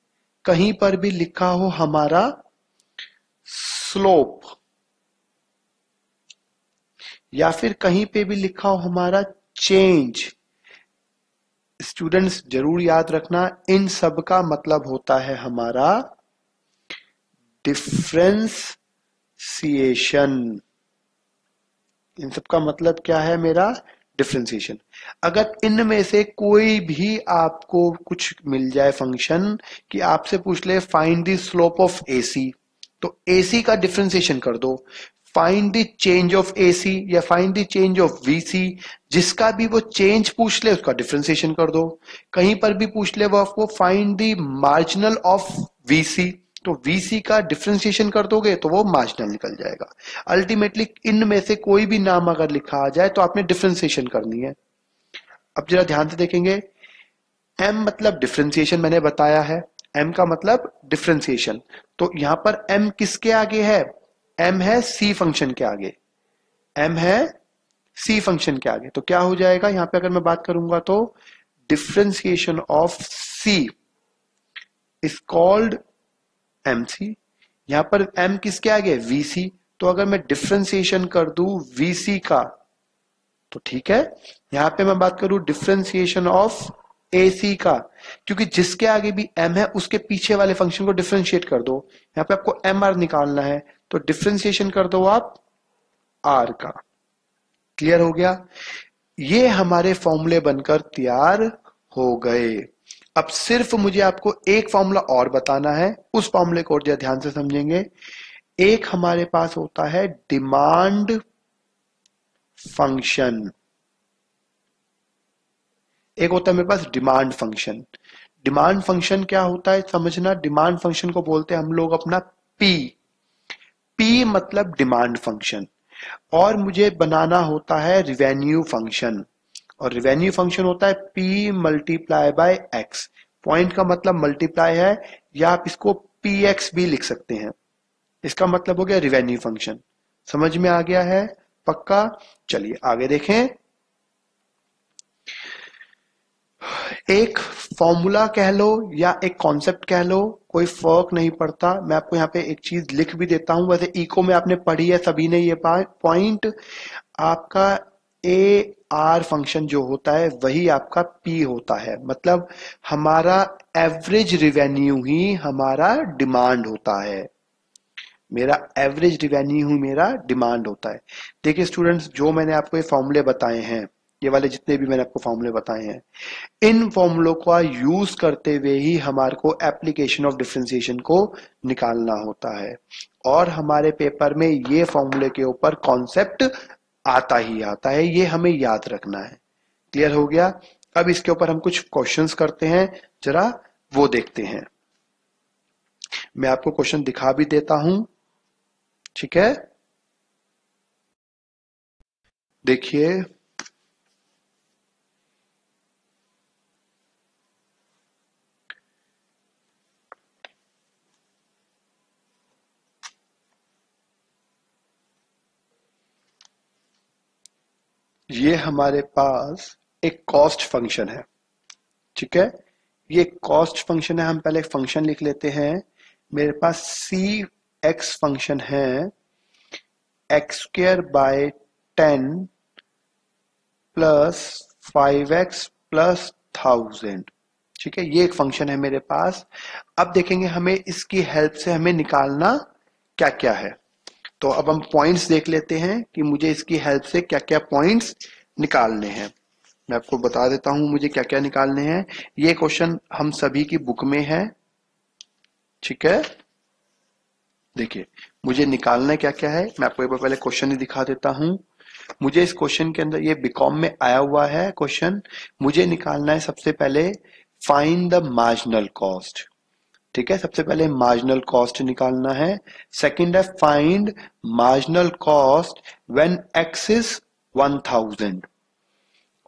कहीं पर भी लिखा हो हमारा स्लोप, या फिर कहीं पे भी लिखा हो हमारा चेंज। स्टूडेंट्स जरूर याद रखना, इन सब का मतलब होता है हमारा डिफरेंशिएशन। इन सब का मतलब क्या है मेरा, डिफरेंशिएशन। अगर इनमें से कोई भी आपको कुछ मिल जाए फंक्शन कि आपसे पूछ ले find the slope of AC, तो एसी का डिफरेंशिएशन कर दो। Find the change of AC या find the change of VC, जिसका भी वो चेंज पूछ ले उसका डिफरेंशिएशन कर दो। कहीं पर भी पूछ ले वो आपको find the marginal of VC, तो वीसी का डिफरेंशिएशन कर दोगे तो वो मार्जिनल निकल जाएगा। अल्टीमेटली इनमें से कोई भी नाम अगर लिखा आ जाए तो आपने डिफरेंशिएशन करनी है। अब जरा ध्यान से देखेंगे, एम मतलब डिफरेंशिएशन मैंने बताया है, एम का मतलब डिफरेंशिएशन। तो यहां पर एम किसके आगे है? एम है सी फंक्शन के आगे, एम है सी फंक्शन के आगे। तो क्या हो जाएगा यहां पे अगर मैं बात करूंगा तो differentiation of C is called MC. यहां पर एम किसके आगे? वीसी। तो अगर मैं डिफरेंशिएशन कर दूं वीसी का तो ठीक है। यहां पे मैं बात करूं डिफरेंशिएशन ऑफ एसी का, क्योंकि जिसके आगे भी एम है उसके पीछे वाले फंक्शन को डिफरेंशिएट कर दो। यहां पे आपको एम आर निकालना है तो डिफरेंशिएशन कर दो आप आर का। क्लियर हो गया? ये हमारे फॉर्मूले बनकर तैयार हो गए। अब सिर्फ मुझे आपको एक फॉर्मूला और बताना है, उस फॉर्मूले को और ध्यान से समझेंगे। एक हमारे पास होता है डिमांड फंक्शन, एक होता है मेरे पास डिमांड फंक्शन। डिमांड फंक्शन क्या होता है समझना, डिमांड फंक्शन को बोलते हैं हम लोग अपना पी। पी मतलब डिमांड फंक्शन। और मुझे बनाना होता है रिवेन्यू फंक्शन, और रिवेन्यू फंक्शन होता है P multiply by x. Point का मतलब मल्टीप्लाई है, या आप इसको पी एक्स भी लिख सकते हैं। इसका मतलब हो गया रिवेन्यू फंक्शन। समझ में आ गया है? पक्का? चलिए आगे देखें। एक फॉर्मूला कह लो या एक कॉन्सेप्ट कह लो, कोई फर्क नहीं पड़ता। मैं आपको यहाँ पे एक चीज लिख भी देता हूं, वैसे इको में आपने पढ़ी है सभी ने ये पॉइंट। आपका ए आर फंक्शन जो होता है वही आपका पी होता है, मतलब हमारा एवरेज रिवेन्यू ही हमारा डिमांड होता है। मेरा एवरेज रिवेन्यू ही मेरा डिमांड होता है। देखिए स्टूडेंट्स, जो मैंने आपको ये फॉर्मूले बताए हैं, ये वाले जितने भी मैंने आपको फॉर्मूले बताए हैं, इन फॉर्मूलों का यूज करते हुए ही हमारे को एप्लीकेशन ऑफ डिफरेंशिएशन को निकालना होता है। और हमारे पेपर में ये फॉर्मूले के ऊपर कॉन्सेप्ट आता ही आता है, ये हमें याद रखना है। क्लियर हो गया? अब इसके ऊपर हम कुछ क्वेश्चंस करते हैं, जरा वो देखते हैं। मैं आपको क्वेश्चन दिखा भी देता हूं, ठीक है? देखिए, ये हमारे पास एक कॉस्ट फंक्शन है, ठीक है? ये कॉस्ट फंक्शन है। हम पहले एक फंक्शन लिख लेते हैं। मेरे पास सी एक्स फंक्शन है, x square bye 10 plus 5x plus 1000, ठीक है? ये एक फंक्शन है मेरे पास। अब देखेंगे हमें इसकी हेल्प से हमें निकालना क्या क्या है। तो अब हम पॉइंट्स देख लेते हैं कि मुझे इसकी हेल्प से क्या क्या पॉइंट्स निकालने हैं। मैं आपको बता देता हूं मुझे क्या क्या निकालने हैं। ये क्वेश्चन हम सभी की बुक में है, ठीक है? देखिए मुझे निकालना क्या क्या है, मैं आपको एक बार पहले क्वेश्चन ही दिखा देता हूं। मुझे इस क्वेश्चन के अंदर, ये बीकॉम में आया हुआ है क्वेश्चन, मुझे निकालना है सबसे पहले फाइंड द मार्जिनल कॉस्ट, ठीक है? सबसे पहले मार्जिनल कॉस्ट निकालना है। सेकंड है find marginal cost when x is 1000,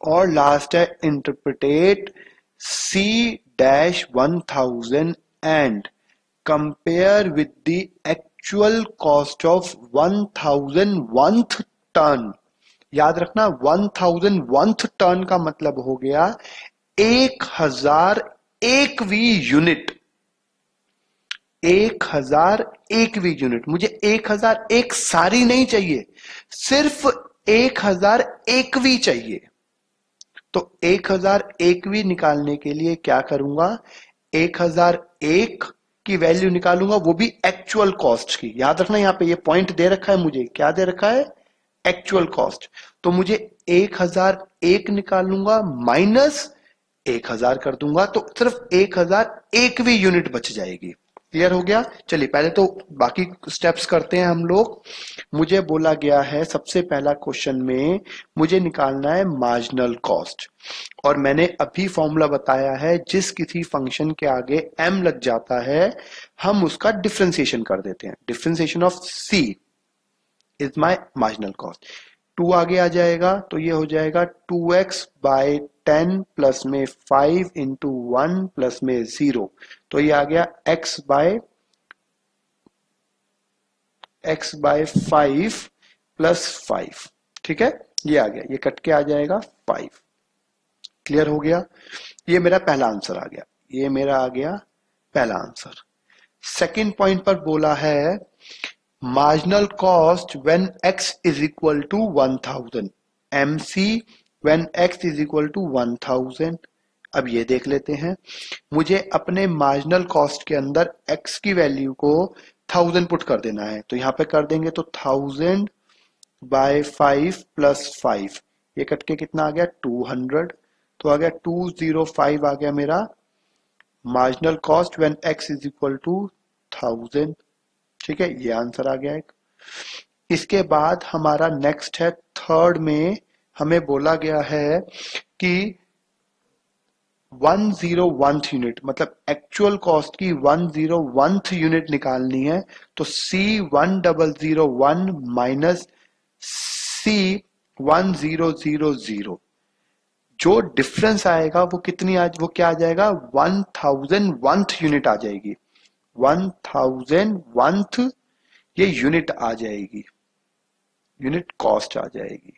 और लास्ट है interpret C dash 1000 and compare with the actual cost of 1000th turn. याद रखना 1000th टर्न का मतलब हो गया 1001वीं यूनिट। 1001वीं यूनिट। मुझे 1001 सारी नहीं चाहिए, सिर्फ 1001वीं चाहिए। तो 1001वीं निकालने के लिए क्या करूंगा, 1001 की वैल्यू निकालूंगा, वो भी एक्चुअल कॉस्ट की। याद रखना यहां पे ये पॉइंट दे रखा है, मुझे क्या दे रखा है, एक्चुअल कॉस्ट। तो मुझे 1001 निकालूंगा माइनस 1000 कर दूंगा तो सिर्फ 1001 यूनिट बच जाएगी। क्लियर हो गया। चलिए पहले तो बाकी स्टेप्स करते हैं हम लोग। मुझे बोला गया है सबसे पहला क्वेश्चन में मुझे निकालना है मार्जिनल कॉस्ट, और मैंने अभी फॉर्मूला बताया है जिस किसी फंक्शन के आगे m लग जाता है हम उसका डिफरेंशिएशन कर देते हैं। Differentiation of c is my marginal cost. 2 आगे आ जाएगा तो ये हो जाएगा 2x बाय 10 प्लस में 5 इंटू 1 प्लस में 0, तो ये आ गया x बाय 5 प्लस 5। ठीक है, ये आ गया, ये कट के आ जाएगा 5। क्लियर हो गया। ये मेरा पहला आंसर आ गया, ये मेरा आ गया पहला आंसर। सेकंड पॉइंट पर बोला है marginal cost when x is equal to 1000, mc when x is equal to 1000। अब ये देख लेते हैं, मुझे अपने मार्जिनल कॉस्ट के अंदर x की वैल्यू को 1000 पुट कर देना है, तो यहां पे कर देंगे तो 1000 बाय 5 प्लस 5, ये कट के कितना आ गया 200, तो आ गया 205 आ गया मेरा marginal cost when x is equal to 1000। ठीक है, ये आंसर आ गया एक। इसके बाद हमारा नेक्स्ट है थर्ड में हमें बोला गया है कि 101th यूनिट मतलब एक्चुअल कॉस्ट की 101th यूनिट निकालनी है, तो C1001 माइनस C1000 जो डिफरेंस आएगा वो कितनी वो क्या आ जाएगा 1001th यूनिट आ जाएगी। 1001th ये यूनिट आ जाएगी, यूनिट कॉस्ट आ जाएगी।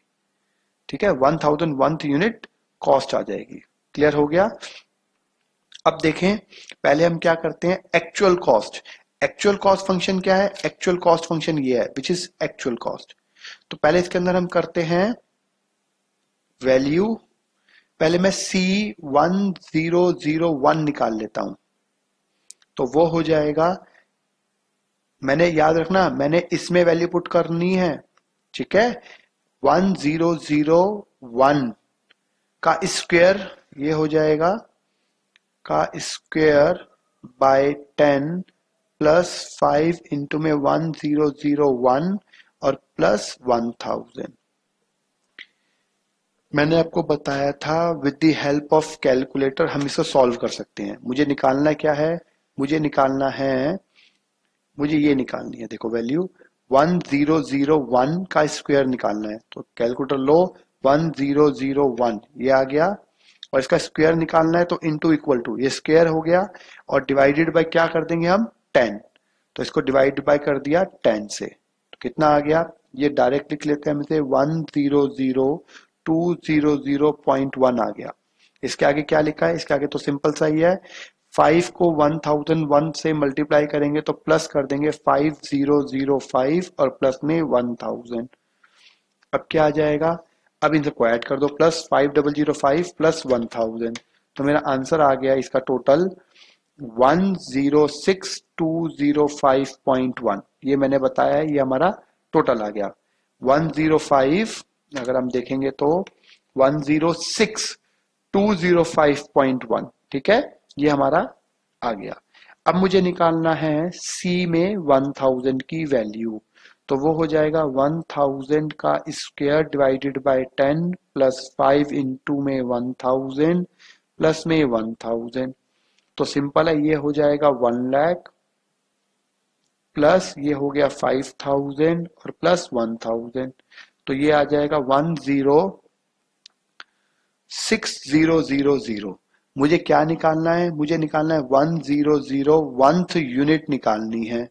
ठीक है, 1001th यूनिट कॉस्ट आ जाएगी। क्लियर हो गया। अब देखें, पहले हम क्या करते हैं actual cost. Actual cost function क्या है, एक्चुअल कॉस्ट फंक्शन ये है विच इज एक्चुअल कॉस्ट। तो पहले इसके अंदर हम करते हैं वैल्यू, पहले मैं C1001 निकाल लेता हूं, तो वो हो जाएगा, मैंने याद रखना मैंने इसमें वैल्यू पुट करनी है। ठीक है, 1001 का स्क्वायर ये हो जाएगा का स्क्वायर बाय 10 प्लस 5 इंटू में 1001 और प्लस 1000। मैंने आपको बताया था with the help of calculator हम इसको सॉल्व कर सकते हैं। मुझे निकालना क्या है, मुझे निकालना है, मुझे ये निकालनी है, देखो वैल्यू 1001 का स्क्वायर निकालना है, तो कैलकुलेटर लो 1001 ये आ गया, और इसका स्क्वायर निकालना है तो इनटू इक्वल टू ये स्क्वायर हो गया, और डिवाइडेड बाय क्या कर देंगे हम 10, तो इसको डिवाइड बाय कर दिया 10 से, तो कितना आ गया, ये डायरेक्ट लिख लेते हैं हम इसे 100200.1 आ गया। इसके आगे क्या लिखा है, इसके आगे तो सिंपल सा ही है, 5 को 1001 से मल्टीप्लाई करेंगे तो प्लस कर देंगे 5005 और प्लस में 1000। अब क्या आ जाएगा, अब इनको ऐड कर दो, प्लस 5005 प्लस 1000, तो मेरा आंसर आ गया इसका टोटल 106205.1। ये मैंने बताया है, ये हमारा टोटल आ गया 105, अगर हम देखेंगे तो 106205.1। ठीक है, ये हमारा आ गया। अब मुझे निकालना है C में 1000 की वैल्यू, तो वो हो जाएगा 1000 का square divided by 10 plus 5 into में 1000 प्लस में 1000, तो सिंपल है, ये हो जाएगा 1 लाख प्लस ये हो गया 5000 और प्लस 1000, तो ये आ जाएगा 106000। मुझे क्या निकालना है, मुझे निकालना है 1001th यूनिट निकालनी है,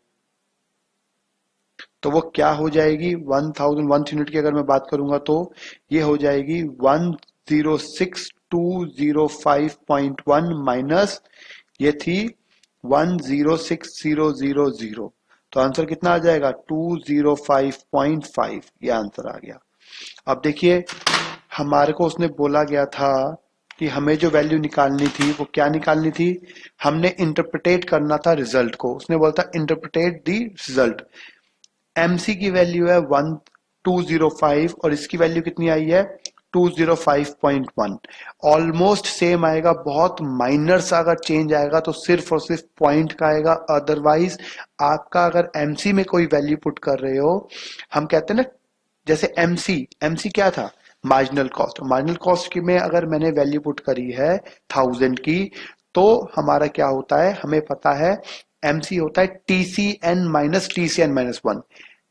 तो वो क्या हो जाएगी 1001th यूनिट की अगर मैं बात करूंगा तो ये हो जाएगी 106205.1 माइनस ये थी 106000, तो आंसर कितना आ जाएगा 205.5, ये आंसर आ गया। अब देखिए हमारे को उसने बोला गया था कि हमें जो वैल्यू निकालनी थी वो क्या निकालनी थी, हमने इंटरप्रिटेट करना था रिजल्ट को। उसने बोला था इंटरप्रिटेट द रिजल्ट। MC की वैल्यू है 1205 और इसकी वैल्यू कितनी आई है 205.1 ऑलमोस्ट सेम आएगा। बहुत माइनर सा अगर चेंज आएगा तो सिर्फ और सिर्फ पॉइंट का आएगा। अदरवाइज आपका अगर एमसी में कोई वैल्यू पुट कर रहे हो, हम कहते हैं ना, जैसे एमसी क्या था, मार्जिनल कॉस्ट। मार्जिनल कॉस्ट की में अगर मैंने वैल्यू पुट करी है 1000 की, तो हमारा क्या होता है, हमें पता है एमसी होता है टीसीएन-1।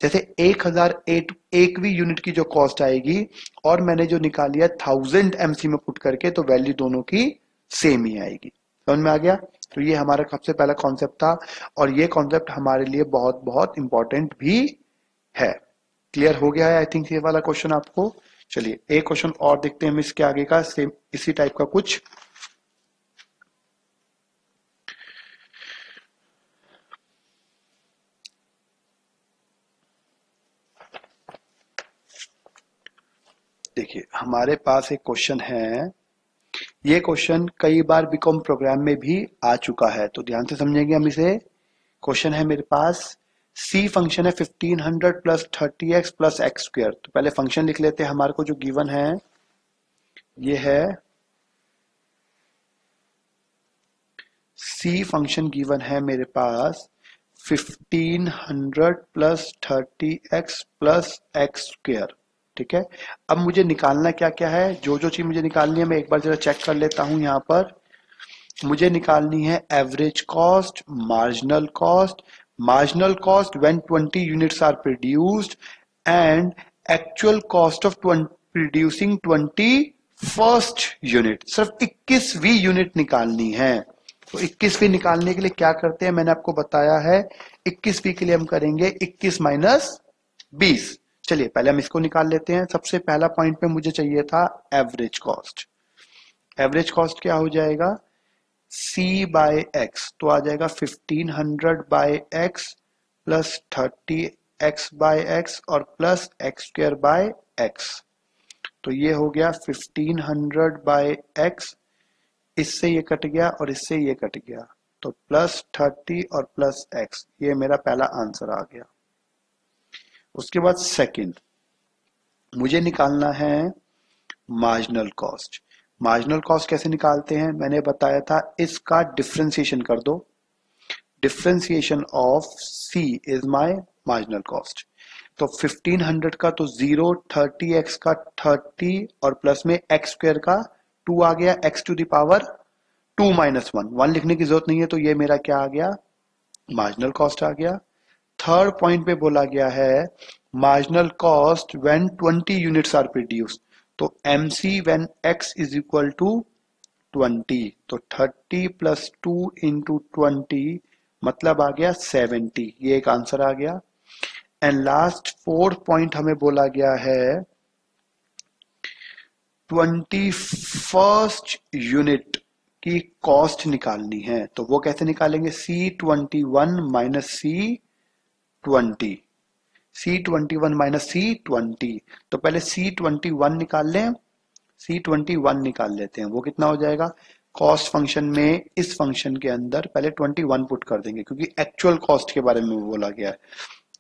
जैसे 1000 एक भी यूनिट की जो कॉस्ट आएगी और मैंने जो निकाली है 1000 एमसी में पुट करके, तो वैल्यू दोनों की सेम ही आएगी। समझ में आ गया? तो ये हमारा सबसे पहला कॉन्सेप्ट था और ये कॉन्सेप्ट हमारे लिए बहुत बहुत इंपॉर्टेंट भी है। क्लियर हो गया है आई थिंक ये वाला क्वेश्चन आपको। चलिए एक क्वेश्चन और देखते हैं हम इसके आगे का, सेम इसी टाइप का कुछ। देखिए हमारे पास एक क्वेश्चन है, ये क्वेश्चन कई बार बीकॉम प्रोग्राम में भी आ चुका है, तो ध्यान से समझेंगे हम इसे। क्वेश्चन है मेरे पास, सी फंक्शन है 1500 plus 30x plus x square. तो पहले फंक्शन लिख लेते हैं। हमारे को जो गिवन है ये है, सी फंक्शन गिवन है मेरे पास 1500 plus 30x plus x square. ठीक है, अब मुझे निकालना क्या क्या है, जो जो चीज मुझे निकालनी है मैं एक बार जरा चेक कर लेता हूं। यहां पर मुझे निकालनी है average cost, marginal cost when 20 units are produced and actual cost of producing 20 first unit. सिर्फ 21वीं यूनिट निकालनी है। तो 21वीं निकालने के लिए क्या करते हैं, मैंने आपको बताया है 21वीं के लिए हम करेंगे 21 माइनस 20। चलिए पहले हम इसको निकाल लेते हैं। सबसे पहला पॉइंट पे मुझे चाहिए था एवरेज कॉस्ट। एवरेज कॉस्ट क्या हो जाएगा, C बाय एक्स, तो आ जाएगा 1500 by x plus 30x by x और plus x square by x. तो ये हो गया 1500 बाय एक्स, इससे ये कट गया और इससे ये कट गया, तो प्लस 30 और प्लस एक्स। ये मेरा पहला आंसर आ गया। उसके बाद सेकंड मुझे निकालना है मार्जिनल कॉस्ट। मार्जिनल कॉस्ट कैसे निकालते हैं, मैंने बताया था, इसका डिफरेंशिएशन कर दो। Differentiation of C is my marginal cost. तो 1500 का तो 0, 30x का 30 और प्लस में x स्क्वायर का 2 आ गया, x to the power 2 minus 1 लिखने की जरूरत नहीं है, तो ये मेरा क्या आ गया, मार्जिनल कॉस्ट आ गया। थर्ड पॉइंट पे बोला गया है marginal cost when 20 units are produced, तो MC when x is equal to 20, तो 30 प्लस 2 इंटू 20 मतलब आ गया 70। ये एक आंसर आ गया। एंड लास्ट फोर्थ पॉइंट हमें बोला गया है 21st यूनिट की कॉस्ट निकालनी है। तो वो कैसे निकालेंगे, C21 minus C20, C21 minus C20। तो पहले C21 निकाल लें, C21 निकाल लेते हैं। वो कितना हो जाएगा, कॉस्ट फंक्शन में इस फंक्शन के अंदर पहले 21 पुट कर देंगे क्योंकि एक्चुअल कॉस्ट के बारे में बोला गया है।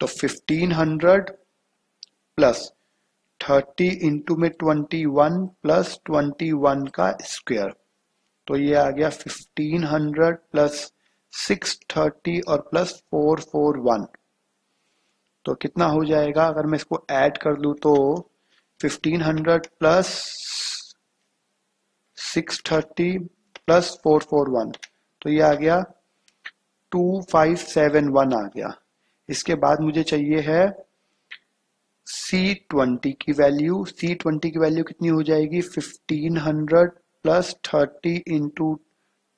तो 1500 प्लस 30 इंटू में 21 प्लस 21 का स्क्वायर, तो ये आ गया 1500 प्लस 630 और प्लस 441। तो कितना हो जाएगा, अगर मैं इसको ऐड कर लूं तो 1500 प्लस 630 प्लस 441, तो ये आ गया 2571 आ गया। इसके बाद मुझे चाहिए है C20 की वैल्यू। C20 की वैल्यू कितनी हो जाएगी, 1500 प्लस 30 इंटू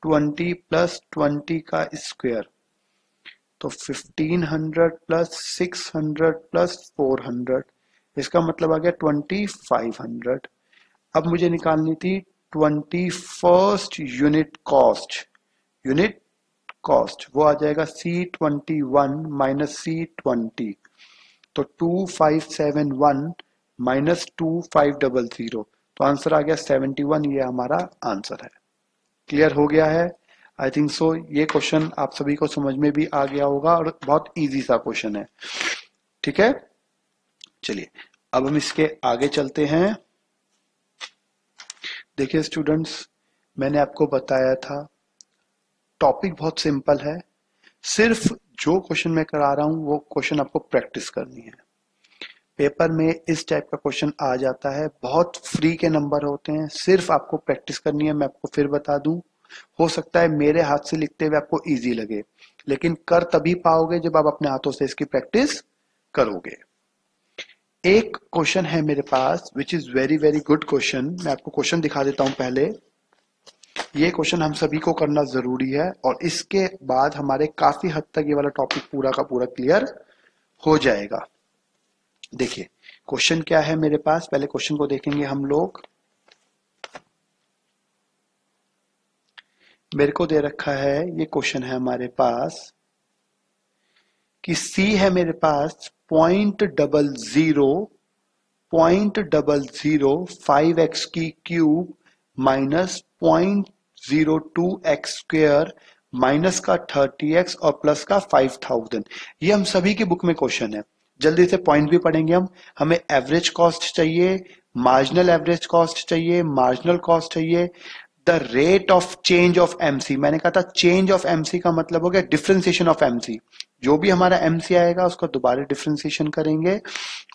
20 प्लस 20 का स्क्वायर, तो 1500 प्लस 600 प्लस 400, इसका मतलब आ गया 2500। अब मुझे निकालनी थी 21st यूनिट कॉस्ट, वो आ जाएगा C21 माइनस C20, तो 2571 माइनस 2500, तो आंसर आ गया 71। ये हमारा आंसर है। क्लियर हो गया है आई थिंक सो। ये क्वेश्चन आप सभी को समझ में भी आ गया होगा और बहुत इजी सा क्वेश्चन है। ठीक है, चलिए अब हम इसके आगे चलते हैं। देखिए स्टूडेंट्स, मैंने आपको बताया था टॉपिक बहुत सिंपल है, सिर्फ जो क्वेश्चन मैं करा रहा हूं वो क्वेश्चन आपको प्रैक्टिस करनी है। पेपर में इस टाइप का क्वेश्चन आ जाता है, बहुत फ्री के नंबर होते हैं, सिर्फ आपको प्रैक्टिस करनी है। मैं आपको फिर बता दूं, हो सकता है मेरे हाथ से लिखते हुए आपको इजी लगे, लेकिन कर तभी पाओगे जब आप अपने हाथों से इसकी प्रैक्टिस करोगे। एक क्वेश्चन है मेरे पास which is very very good question. मैं आपको क्वेश्चन दिखा देता हूं पहले। ये क्वेश्चन हम सभी को करना जरूरी है और इसके बाद हमारे काफी हद तक ये वाला टॉपिक पूरा का पूरा क्लियर हो जाएगा। देखिए क्वेश्चन क्या है मेरे पास, पहले क्वेश्चन को देखेंगे हम लोग। मेरे को दे रखा है, ये क्वेश्चन है हमारे पास कि सी है मेरे पास 0.0005x की cube minus 0.02x square minus का 30x और प्लस का 5000। ये हम सभी की बुक में क्वेश्चन है। जल्दी से पॉइंट भी पढ़ेंगे हम। हमें एवरेज कॉस्ट चाहिए, मार्जिनल एवरेज कॉस्ट चाहिए, मार्जिनल कॉस्ट चाहिए, the rate of change of MC. मैंने कहा था चेंज ऑफ एमसी का मतलब हो गया डिफरेंशिएशन ऑफ एमसी। जो भी हमारा एमसी आएगा उसका दोबारा डिफरेंशिएशन करेंगे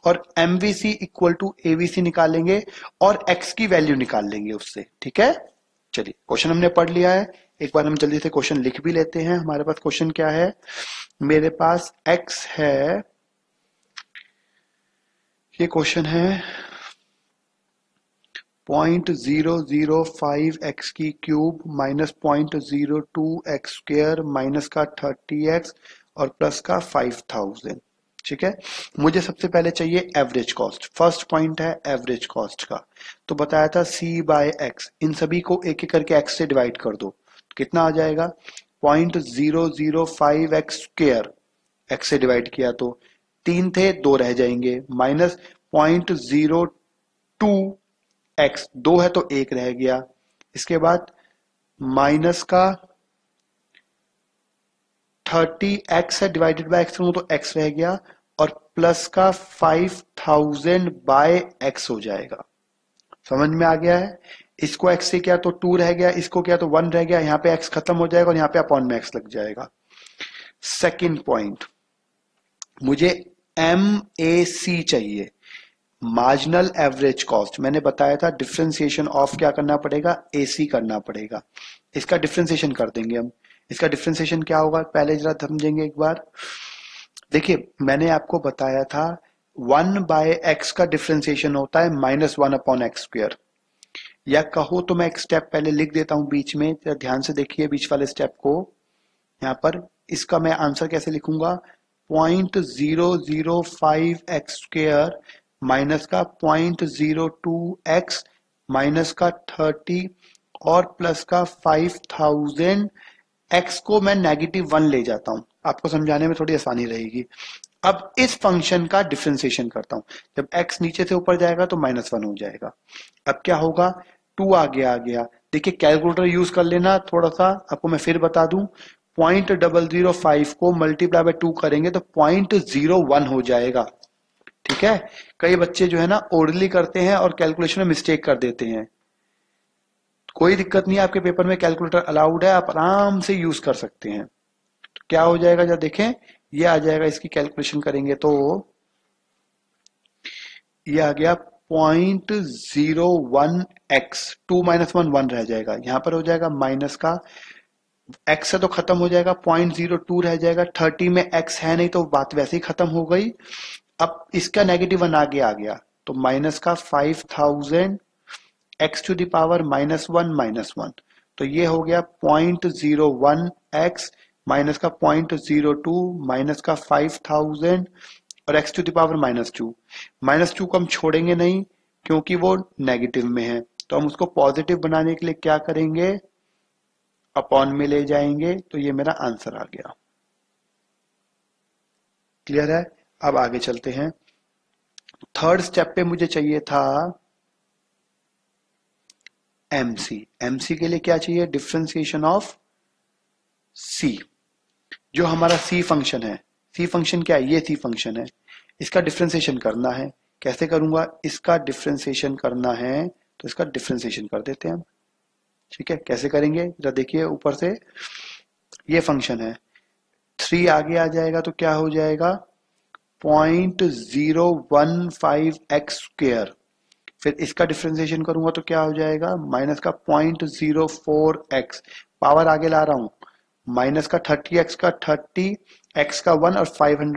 और एमवीसी इक्वल टू एवीसी निकालेंगे और एक्स की वैल्यू निकाल लेंगे उससे। ठीक है, चलिए क्वेश्चन हमने पढ़ लिया है, एक बार हम जल्दी से क्वेश्चन लिख भी लेते हैं। हमारे पास क्वेश्चन क्या है, मेरे पास एक्स है, ये क्वेश्चन है 0.005x की cube minus 0.02x square minus का 30x और प्लस का 5000। ठीक है, मुझे सबसे पहले चाहिए एवरेज कॉस्ट। फर्स्ट पॉइंट है एवरेज कॉस्ट का, तो बताया था c बाय एक्स। इन सभी को एक एक करके x से डिवाइड कर दो, कितना आ जाएगा 0.005x स्क्वेयर। x से डिवाइड किया तो 3 थे, 2 रह जाएंगे, माइनस 0.02x, 2 है तो 1 रह गया। इसके बाद माइनस का 30x है, डिवाइडेड बाय x करूं तो x रह गया, और प्लस का 5000 बाय x हो जाएगा। समझ में आ गया है? इसको x से किया तो 2 रह गया, इसको किया तो 1 रह गया, यहां पे x खत्म हो जाएगा और यहां पे अपॉन में x लग जाएगा। सेकंड पॉइंट, मुझे MAC चाहिए, मार्जिनल एवरेज कॉस्ट। मैंने बताया था डिफरेंशिएशन ऑफ क्या करना पड़ेगा, AC करना पड़ेगा। इसका डिफरेंशिएशन कर देंगे हम। इसका डिफरेंशिएशन क्या होगा पहले जरा समझेंगे एक बार। देखिए मैंने आपको बताया था 1 बाय एक्स का डिफरेंशिएशन होता है -1 अपॉन एक्स स्क्वायर, या कहो तो मैं एक स्टेप पहले लिख देता हूं बीच में, ध्यान से देखिए बीच वाले स्टेप को। यहां पर इसका मैं आंसर कैसे लिखूंगा, 0.005x स्क्वायर माइनस का 0.02x माइनस का 30 और प्लस का 5000। x को मैं -1 ले जाता हूं, आपको समझाने में थोड़ी आसानी रहेगी। अब इस फंक्शन का डिफरेंशिएशन करता हूं, जब x नीचे से ऊपर जाएगा तो -1 हो जाएगा। अब क्या होगा, 2 आगे आ गया। देखिए कैलकुलेटर यूज कर लेना थोड़ा सा, आपको मैं फिर बता दूं, 0.005 को मल्टीप्लाई बाय 2 करेंगे तो 0.01 हो जाएगा। ठीक है, कई बच्चे जो है ना ओरली करते हैं और कैलकुलेशन में मिस्टेक कर देते हैं। कोई दिक्कत नहीं है, आपके पेपर में कैलकुलेटर अलाउड है, आप आराम से यूज कर सकते हैं। तो क्या हो जाएगा जब देखें, ये आ जाएगा, इसकी कैलकुलेशन करेंगे तो ये आ गया 0.01x, 2 - 1 1 रह जाएगा, यहां पर हो जाएगा माइनस का x से तो खत्म हो जाएगा, 0.02 रह जाएगा, 30 में x है नहीं तो बात वैसे ही खत्म हो गई। अब इसका -1 आगे आ गया तो माइनस का 5000 x टू द पावर -1 तो ये हो गया 0.01x माइनस का 0.02 माइनस का 5000 और x टू द पावर -2। -2 को हम छोड़ेंगे नहीं क्योंकि वो नेगेटिव में है, तो हम उसको पॉजिटिव बनाने के लिए क्या करेंगे, अपॉन में ले जाएंगे, तो ये मेरा आंसर आ गया। क्लियर है? अब आगे चलते हैं। थर्ड स्टेप पे मुझे चाहिए था MC के लिए क्या चाहिए, डिफरेंशिएशन ऑफ C। जो हमारा C फंक्शन है, C फंक्शन क्या है, ये C फंक्शन है, इसका डिफरेंशिएशन करना है। कैसे करूंगा, इसका डिफरेंशिएशन करना है तो इसका डिफरेंशिएशन कर देते हैं हम। ठीक है, कैसे करेंगे जरा देखिए, ऊपर से ये फंक्शन है, 3 आगे आ जाएगा तो क्या हो जाएगा 0.015x²। फिर इसका डिफरेंशिएशन करूंगा तो क्या हो जाएगा माइनस का 0.04x, पावर आगे ला रहा हूं, माइनस का 30x का 30, x का 1 और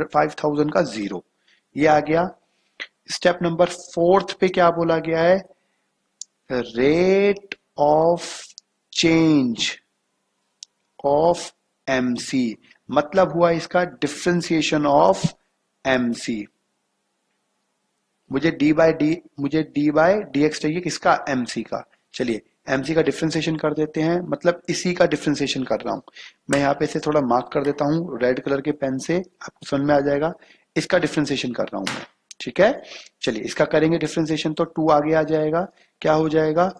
5000 का 0, ये आ गया। स्टेप नंबर 4 पे क्या बोला गया है, rate of change of mc, मतलब हुआ इसका डिफरेंशिएशन ऑफ mc। मुझे d बाय dx चाहिए, किसका mc का। चलिए mc का डिफरेंशिएशन कर देते हैं, मतलब इसी का डिफरेंशिएशन कर रहा हूं मैं। यहाँ पे इसे थोड़ा मार्क कर देता हूं रेड कलर के पेन से, आपको समझ में आ जाएगा। इसका डिफरेंशिएशन कर रहा हूं मैं, ठीक है। चलिए इसका करेंगे डिफरेंशिएशन तो 2 आगे आ जाएगा, क्या हो जाएगा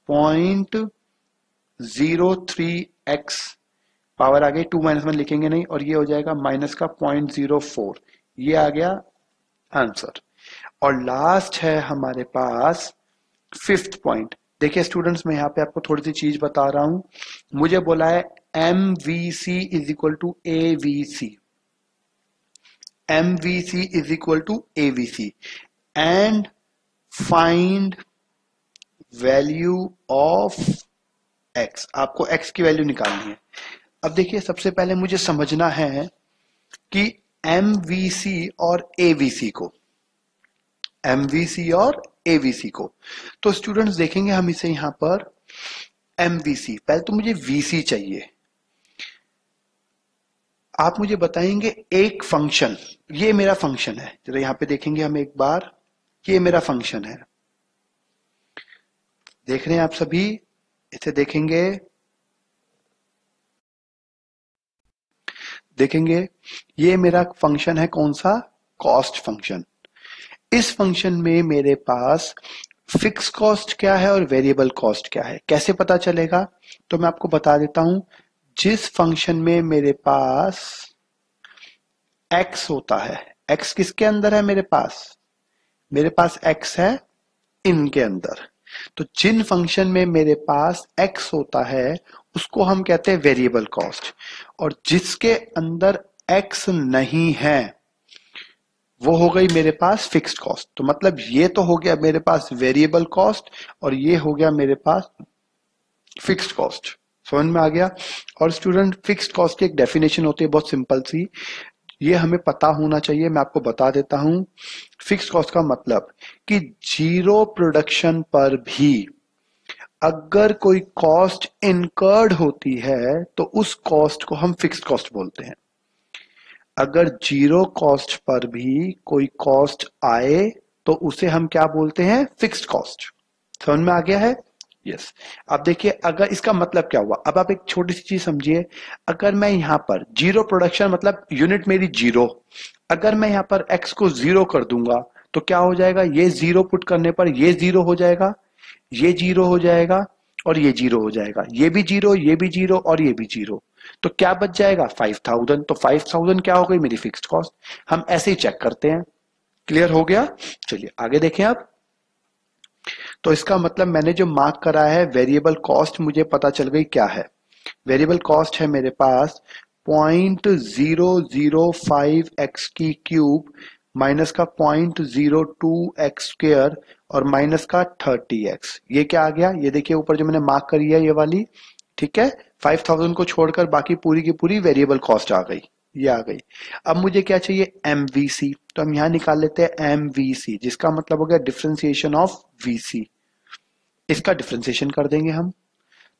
0.03x, पावर आ गई 2 - 1 लिखेंगे नहीं, और ये हो जाएगा माइनस का 0.04, ये आ गया आंसर। और लास्ट है हमारे पास 5th पॉइंट। देखिए स्टूडेंट्स, मैं यहाँ पे आपको थोड़ी सी चीज बता रहा हूं। मुझे बोला है MVC is equal to AVC, MVC is equal to AVC and find value of x। आपको x की वैल्यू निकालनी है। अब देखिए सबसे पहले मुझे समझना है कि MVC और AVC को, MVC और AVC को, तो स्टूडेंट्स देखेंगे हम इसे यहां पर MVC, पहले तो मुझे VC चाहिए। आप मुझे बताएंगे एक फंक्शन, ये मेरा फंक्शन है, जरा यहां पे देखेंगे हम एक बार, ये मेरा फंक्शन है, देख रहे हैं आप सभी, इसे देखेंगे ये मेरा फंक्शन है, कौन सा, कॉस्ट फंक्शन। इस फंक्शन में मेरे पास फिक्स कॉस्ट क्या है और वेरिएबल कॉस्ट क्या है, कैसे पता चलेगा, तो मैं आपको बता देता हूं। जिस फंक्शन में मेरे पास x होता है, x किसके अंदर है, मेरे पास x है इनके अंदर, तो जिन फंक्शन में मेरे पास x होता है उसको हम कहते हैं वेरिएबल कॉस्ट, और जिसके अंदर x नहीं है वो हो गई मेरे पास फिक्स्ड कॉस्ट। तो मतलब ये तो हो गया मेरे पास वेरिएबल कॉस्ट और ये हो गया मेरे पास फिक्स्ड कॉस्ट, समझ में आ गया। और स्टूडेंट फिक्स्ड कॉस्ट की एक डेफिनेशन होती है बहुत सिंपल सी, ये हमें पता होना चाहिए, मैं आपको बता देता हूं। फिक्स्ड कॉस्ट का मतलब कि जीरो प्रोडक्शन पर भी अगर कोई कॉस्ट इनकर्ड होती है तो उस कॉस्ट को हम फिक्स्ड कॉस्ट बोलते हैं। अगर जीरो कॉस्ट पर भी कोई कॉस्ट आए तो उसे हम क्या बोलते हैं, फिक्स्ड कॉस्ट। समझ में आ गया है, यस। अब देखिए अगर इसका मतलब क्या हुआ, अब आप एक छोटी सी चीज समझिए, अगर मैं यहां पर जीरो प्रोडक्शन मतलब यूनिट मेरी जीरो, अगर मैं यहां पर एक्स को 0 कर दूंगा तो क्या हो जाएगा, ये 0 पुट करने पर ये 0 हो जाएगा, ये 0 हो जाएगा और ये 0 हो जाएगा, ये भी 0, ये भी 0 और ये भी 0, तो क्या बच जाएगा 5000। तो 5000 क्या हो गई मेरी फिक्स्ड कॉस्ट। हम ऐसे ही चेक करते हैं, क्लियर हो गया। चलिए आगे देखें आप। तो इसका मतलब मैंने जो मार्क करा है वेरिएबल कॉस्ट, मुझे पता चल गई क्या है। वेरिएबल कॉस्ट है मेरे पास 0.005x³ माइनस का 0.02x² और माइनस का 30x। ये क्या आ गया, ये देखिए ऊपर जो मैंने मार्क करी है ये वाली, ठीक है। 5000 को छोड़कर बाकी पूरी की पूरी वेरिएबल कॉस्ट आ गई, ये आ गई। अब मुझे क्या चाहिए, MVC, तो हम यहां निकाल लेते हैं MVC, जिसका मतलब हो गया डिफरेंशिएशन ऑफ VC। इसका डिफरेंशिएशन कर देंगे हम,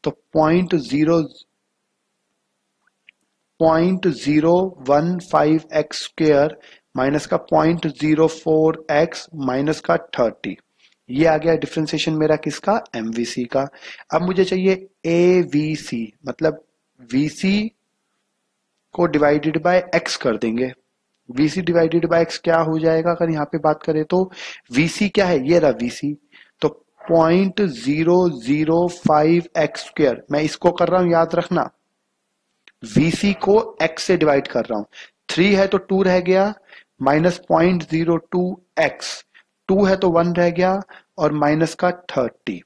तो 0.015x² माइनस का 0.04x माइनस का 30, ये आ गया डिफरेंशिएशन मेरा किसका, MVC का। अब मुझे चाहिए AVC, मतलब VC को डिवाइडेड बाय x कर देंगे। VC डिवाइडेड बाय x क्या हो जाएगा, अगर यहाँ पे बात करें तो VC क्या है, ये रहा VC, तो 0.005x², मैं इसको कर रहा हूं याद रखना, VC को x से डिवाइड कर रहा हूं, 3 है तो 2 रह गया, माइनस 0.02x, 2 है तो 1 रह गया, और माइनस का 30।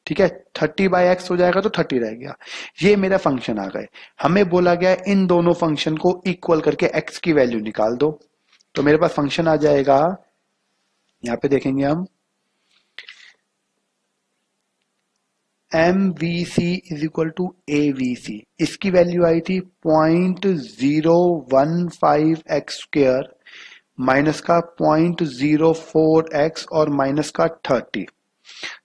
ठीक है, 30/x हो जाएगा तो 30 रह गया। ये मेरा फंक्शन आ गए। हमें बोला गया इन दोनों फंक्शन को इक्वल करके x की वैल्यू निकाल दो। तो मेरे पास फंक्शन आ जाएगा, यहां पे देखेंगे हम, MVC is equal to AVC। इसकी वैल्यू आई थी 0.015x² माइनस का 0.04x और माइनस का 30,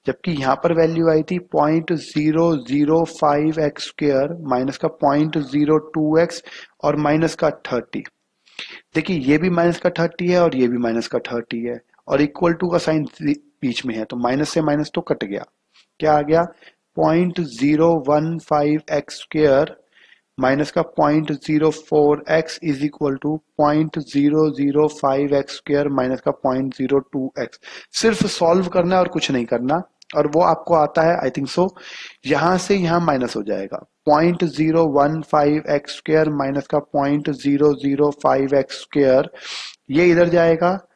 जबकि यहां पर वैल्यू आई थी 0.005x² माइनस का 0.02x और माइनस का 30। देखिए ये भी माइनस का 30 है और ये भी माइनस का 30 है और इक्वल टू का साइन बीच में है, तो माइनस से माइनस तो कट गया। क्या आ गया? 0.015x² माइनस का 0.04x is equal to 0.005x² minus का 0.02x। सिर्फ सॉल्व करना है और कुछ नहीं करना, और वो आपको आता है आई थिंक सो। यहां से यहां माइनस हो जाएगा, 0.015x² माइनस का 0.005x², ये इधर जाएगा,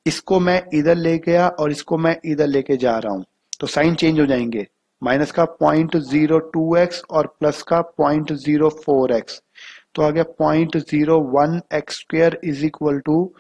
इसको मैं इधर ले गया और इसको मैं इधर लेके जा रहा हूं, तो साइन चेंज हो जाएंगे, माइनस का 0.02x और प्लस का 0.04x, तो आ गया 0.01x² is equal to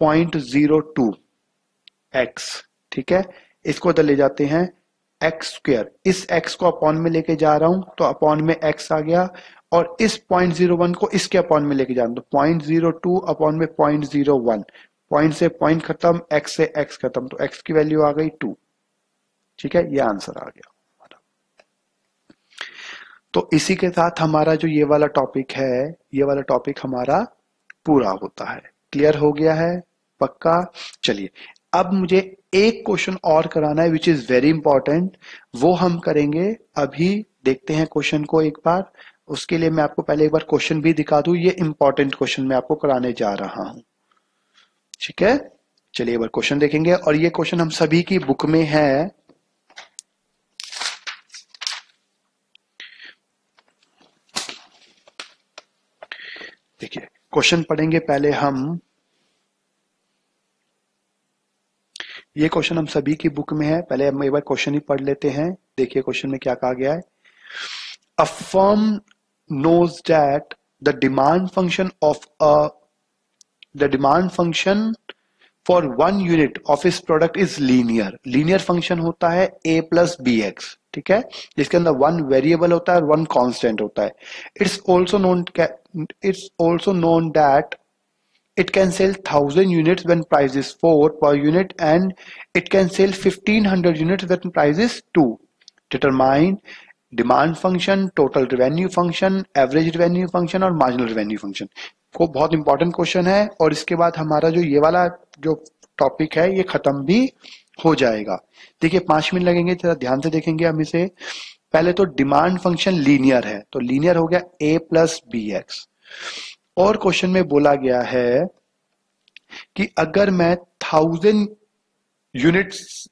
0.02x। ठीक है, इसको इधर ले जाते हैं x², इस x को अपॉन में लेके जा रहा हूं तो अपॉन में x आ गया, और इस 0.01 को इसके अपॉन में लेके जा रहा हूं तो 0.02 अपॉन में 0.01, पॉइंट से पॉइंट खत्म, x से x खत्म, तो x की वैल्यू आ गई 2। ठीक है, ये आंसर आ गया। तो इसी के साथ हमारा जो ये वाला टॉपिक है, ये वाला टॉपिक हमारा पूरा होता है। क्लियर हो गया है? पक्का? चलिए अब मुझे एक क्वेश्चन और कराना है विच इज वेरी इंपॉर्टेंट, वो हम करेंगे अभी। देखते हैं क्वेश्चन को एक बार। उसके लिए मैं आपको पहले एक बार क्वेश्चन भी दिखा दूं, ये इंपॉर्टेंट क्वेश्चन मैं आपको कराने जा रहा हूं। ठीक है, चलिए एक बार क्वेश्चन देखेंगे, और ये क्वेश्चन हम सभी की बुक में है। देखिए क्वेश्चन पढ़ेंगे पहले हम, ये क्वेश्चन हम सभी की बुक में है, पहले हम एक बार क्वेश्चन ही पढ़ लेते हैं। देखिए क्वेश्चन में क्या कहा गया है। A firm knows that the demand function for 1 unit of this product is linear. Linear function होता है a प्लस बी एक्स, ठीक है, जिसके अंदर 1 वेरिएबल होता है और 1 कांस्टेंट होता है। It's also known that it can sell 1000 units when price is 4 per unit, and it can sell 1500 units when price is 2. Determine demand function, total revenue function, average revenue function और marginal revenue function। को बहुत important question है, और इसके बाद हमारा जो ये वाला जो टॉपिक है ये खत्म भी हो जाएगा। देखिए 5 मिनट लगेंगे, जरा ध्यान से देखेंगे हम इसे। पहले तो डिमांड फंक्शन लीनियर है, तो लीनियर हो गया a प्लस बी एक्स, और क्वेश्चन में बोला गया है कि अगर मैं 1000 यूनिट्स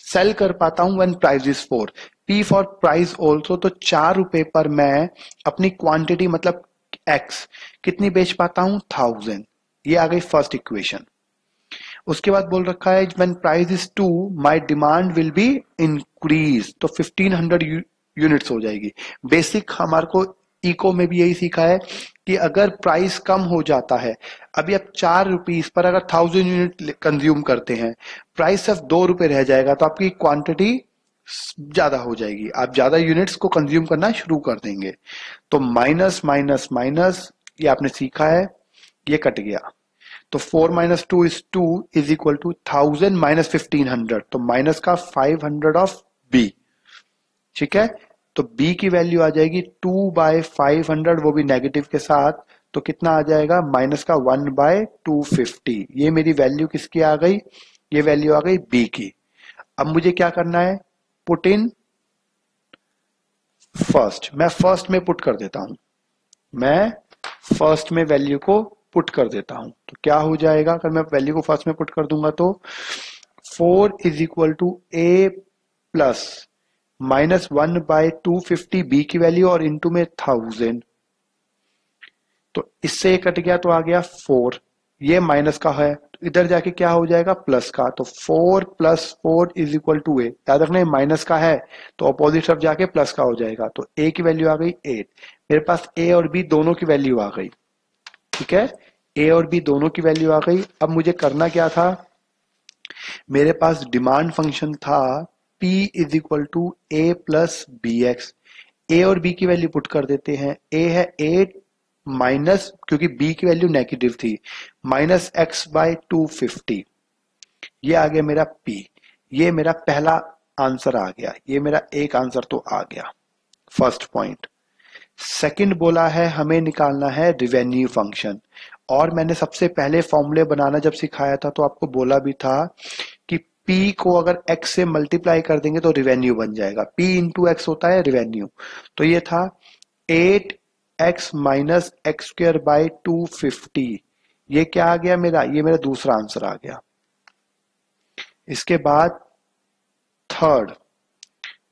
सेल कर पाता हूं when price is 4, P for price also, तो 4 रुपए पर मैं अपनी क्वांटिटी मतलब x कितनी बेच पाता हूं? 1000। ये आ गई फर्स्ट इक्वेशन। उसके बाद बोल रखा है when price is 2 my demand will be increase, तो 1500 यूनिट्स हो जाएगी। बेसिक हमारे को इको में भी यही सीखा है कि अगर प्राइस कम हो जाता है, अभी आप 4 रुपीस पर अगर 1000 यूनिट कंज्यूम करते हैं, प्राइस सिर्फ 2 रुपए रह जाएगा, तो आपकी क्वांटिटी ज्यादा हो जाएगी, आप ज्यादा यूनिट्स को कंज्यूम करना शुरू कर देंगे। तो माइनस माइनस माइनस, ये आपने सीखा है, ये कट गया, तो 4 minus 2 is 2 is equal to 1000 minus 1500, तो माइनस का 500 ऑफ बी। ठीक है, तो b की वैल्यू आ जाएगी 2/500, वो भी नेगेटिव के साथ, तो कितना आ जाएगा? माइनस का 1/250। ये मेरी वैल्यू किसकी आ गई? ये वैल्यू आ गई b की। अब मुझे क्या करना है? Put in first. मैं फर्स्ट में पुट कर देता हूं, मैं फर्स्ट में वैल्यू को पुट कर देता हूं, तो क्या हो जाएगा अगर मैं वैल्यू को फर्स्ट में पुट कर दूंगा? तो 4 is equal to a plus minus 1/250 B की वैल्यू और इनटू में 1000, तो इससे कट गया तो आ गया 4, ये माइनस का है तो इधर जाके क्या हो जाएगा प्लस का, तो 4 + 4 = 8। याद रखना माइनस का है तो अपोजिट तरफ जाके प्लस का हो जाएगा। तो ए की वैल्यू आ गई 8। मेरे पास ए और बी दोनों की वैल्यू आ गई। ठीक है, ए और बी दोनों की वैल्यू आ गई। अब मुझे करना क्या था, मेरे पास डिमांड फंक्शन था P = a + bx। ए और बी की वैल्यू पुट कर देते हैं। ए है 8 माइनस, क्योंकि बी की वैल्यू नेगेटिव थी, -x/250। ये आ गया मेरा P। ये मेरा पहला आंसर आ गया, ये मेरा एक आंसर तो आ गया, फर्स्ट पॉइंट। सेकंड बोला है हमें निकालना है रिवेन्यू फंक्शन। और मैंने सबसे पहले फॉर्मूले बनाना जब सिखाया था तो आपको बोला भी था कि P को अगर x से मल्टीप्लाई कर देंगे तो रिवेन्यू बन जाएगा। P × x होता है रिवेन्यू। तो ये था 8x - x² / 250। ये क्या आ गया मेरा, ये मेरा दूसरा आंसर आ गया। इसके बाद थर्ड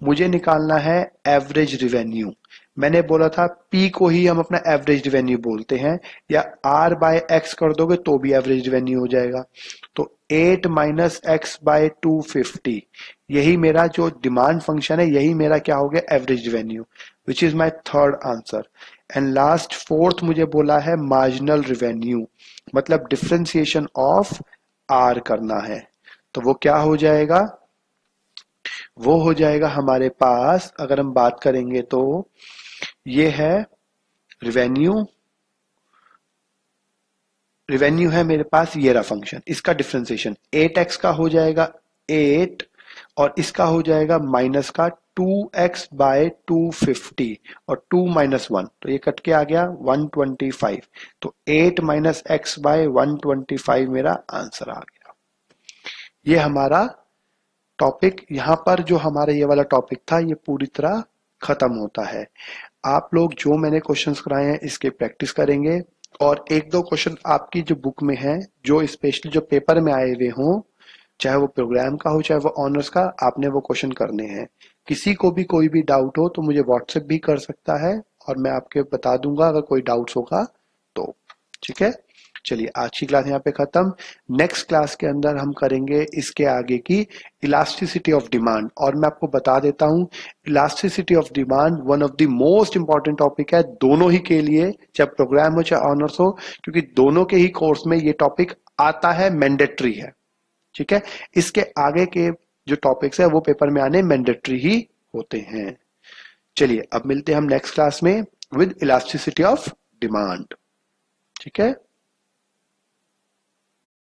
मुझे निकालना है एवरेज रिवेन्यू। मैंने बोला था P को ही हम अपना एवरेज रिवेन्यू बोलते हैं, या R/X कर दोगे तो भी एवरेज रिवेन्यू हो जाएगा। तो 8 - x/250, यही मेरा जो डिमांड फंक्शन है, यही मेरा क्या हो गया average revenue, which is my third answer. And last fourth मुझे बोला है मार्जिनल रिवेन्यू, मतलब डिफरेंशिएशन ऑफ R करना है। तो वो क्या हो जाएगा, वो हो जाएगा हमारे पास, अगर हम बात करेंगे तो ये है रिवेन्यू। रिवेन्यू है मेरे पास ये रहा फंक्शन, इसका डिफरेंशिएशन 8x का हो जाएगा 8, और इसका हो जाएगा माइनस का 2x/250, और 2 - 1 तो ये कट के आ गया 125। तो 8 - x/125 मेरा आंसर आ गया। ये हमारा टॉपिक, यहां पर जो हमारा ये वाला टॉपिक था ये पूरी तरह खत्म होता है। आप लोग जो मैंने क्वेश्चंस कराए हैं इसके प्रैक्टिस करेंगे, और एक दो क्वेश्चन आपकी जो बुक में है, जो स्पेशली जो पेपर में आए हुए हों, चाहे वो प्रोग्राम का हो चाहे वो ऑनर्स का, आपने वो क्वेश्चन करने हैं। किसी को भी कोई भी डाउट हो तो मुझे व्हाट्सएप भी कर सकता है, और मैं आपके बता दूंगा अगर कोई डाउट्स होगा तो। ठीक है, चलिए आज की क्लास यहाँ पे खत्म। नेक्स्ट क्लास के अंदर हम करेंगे इसके आगे की इलास्टिसिटी ऑफ डिमांड। और मैं आपको बता देता हूं, elasticity of demand one of the most important topic है दोनों ही के लिए, चाहे प्रोग्राम हो चाहे ऑनर्स हो, क्योंकि दोनों के ही कोर्स में ये टॉपिक आता है, मैंडेटरी है। ठीक है, इसके आगे के जो टॉपिक्स है वो पेपर में आने मैंडेटरी ही होते हैं। चलिए अब मिलते हैं हम नेक्स्ट क्लास में विद इलास्टिसिटी ऑफ डिमांड। ठीक है।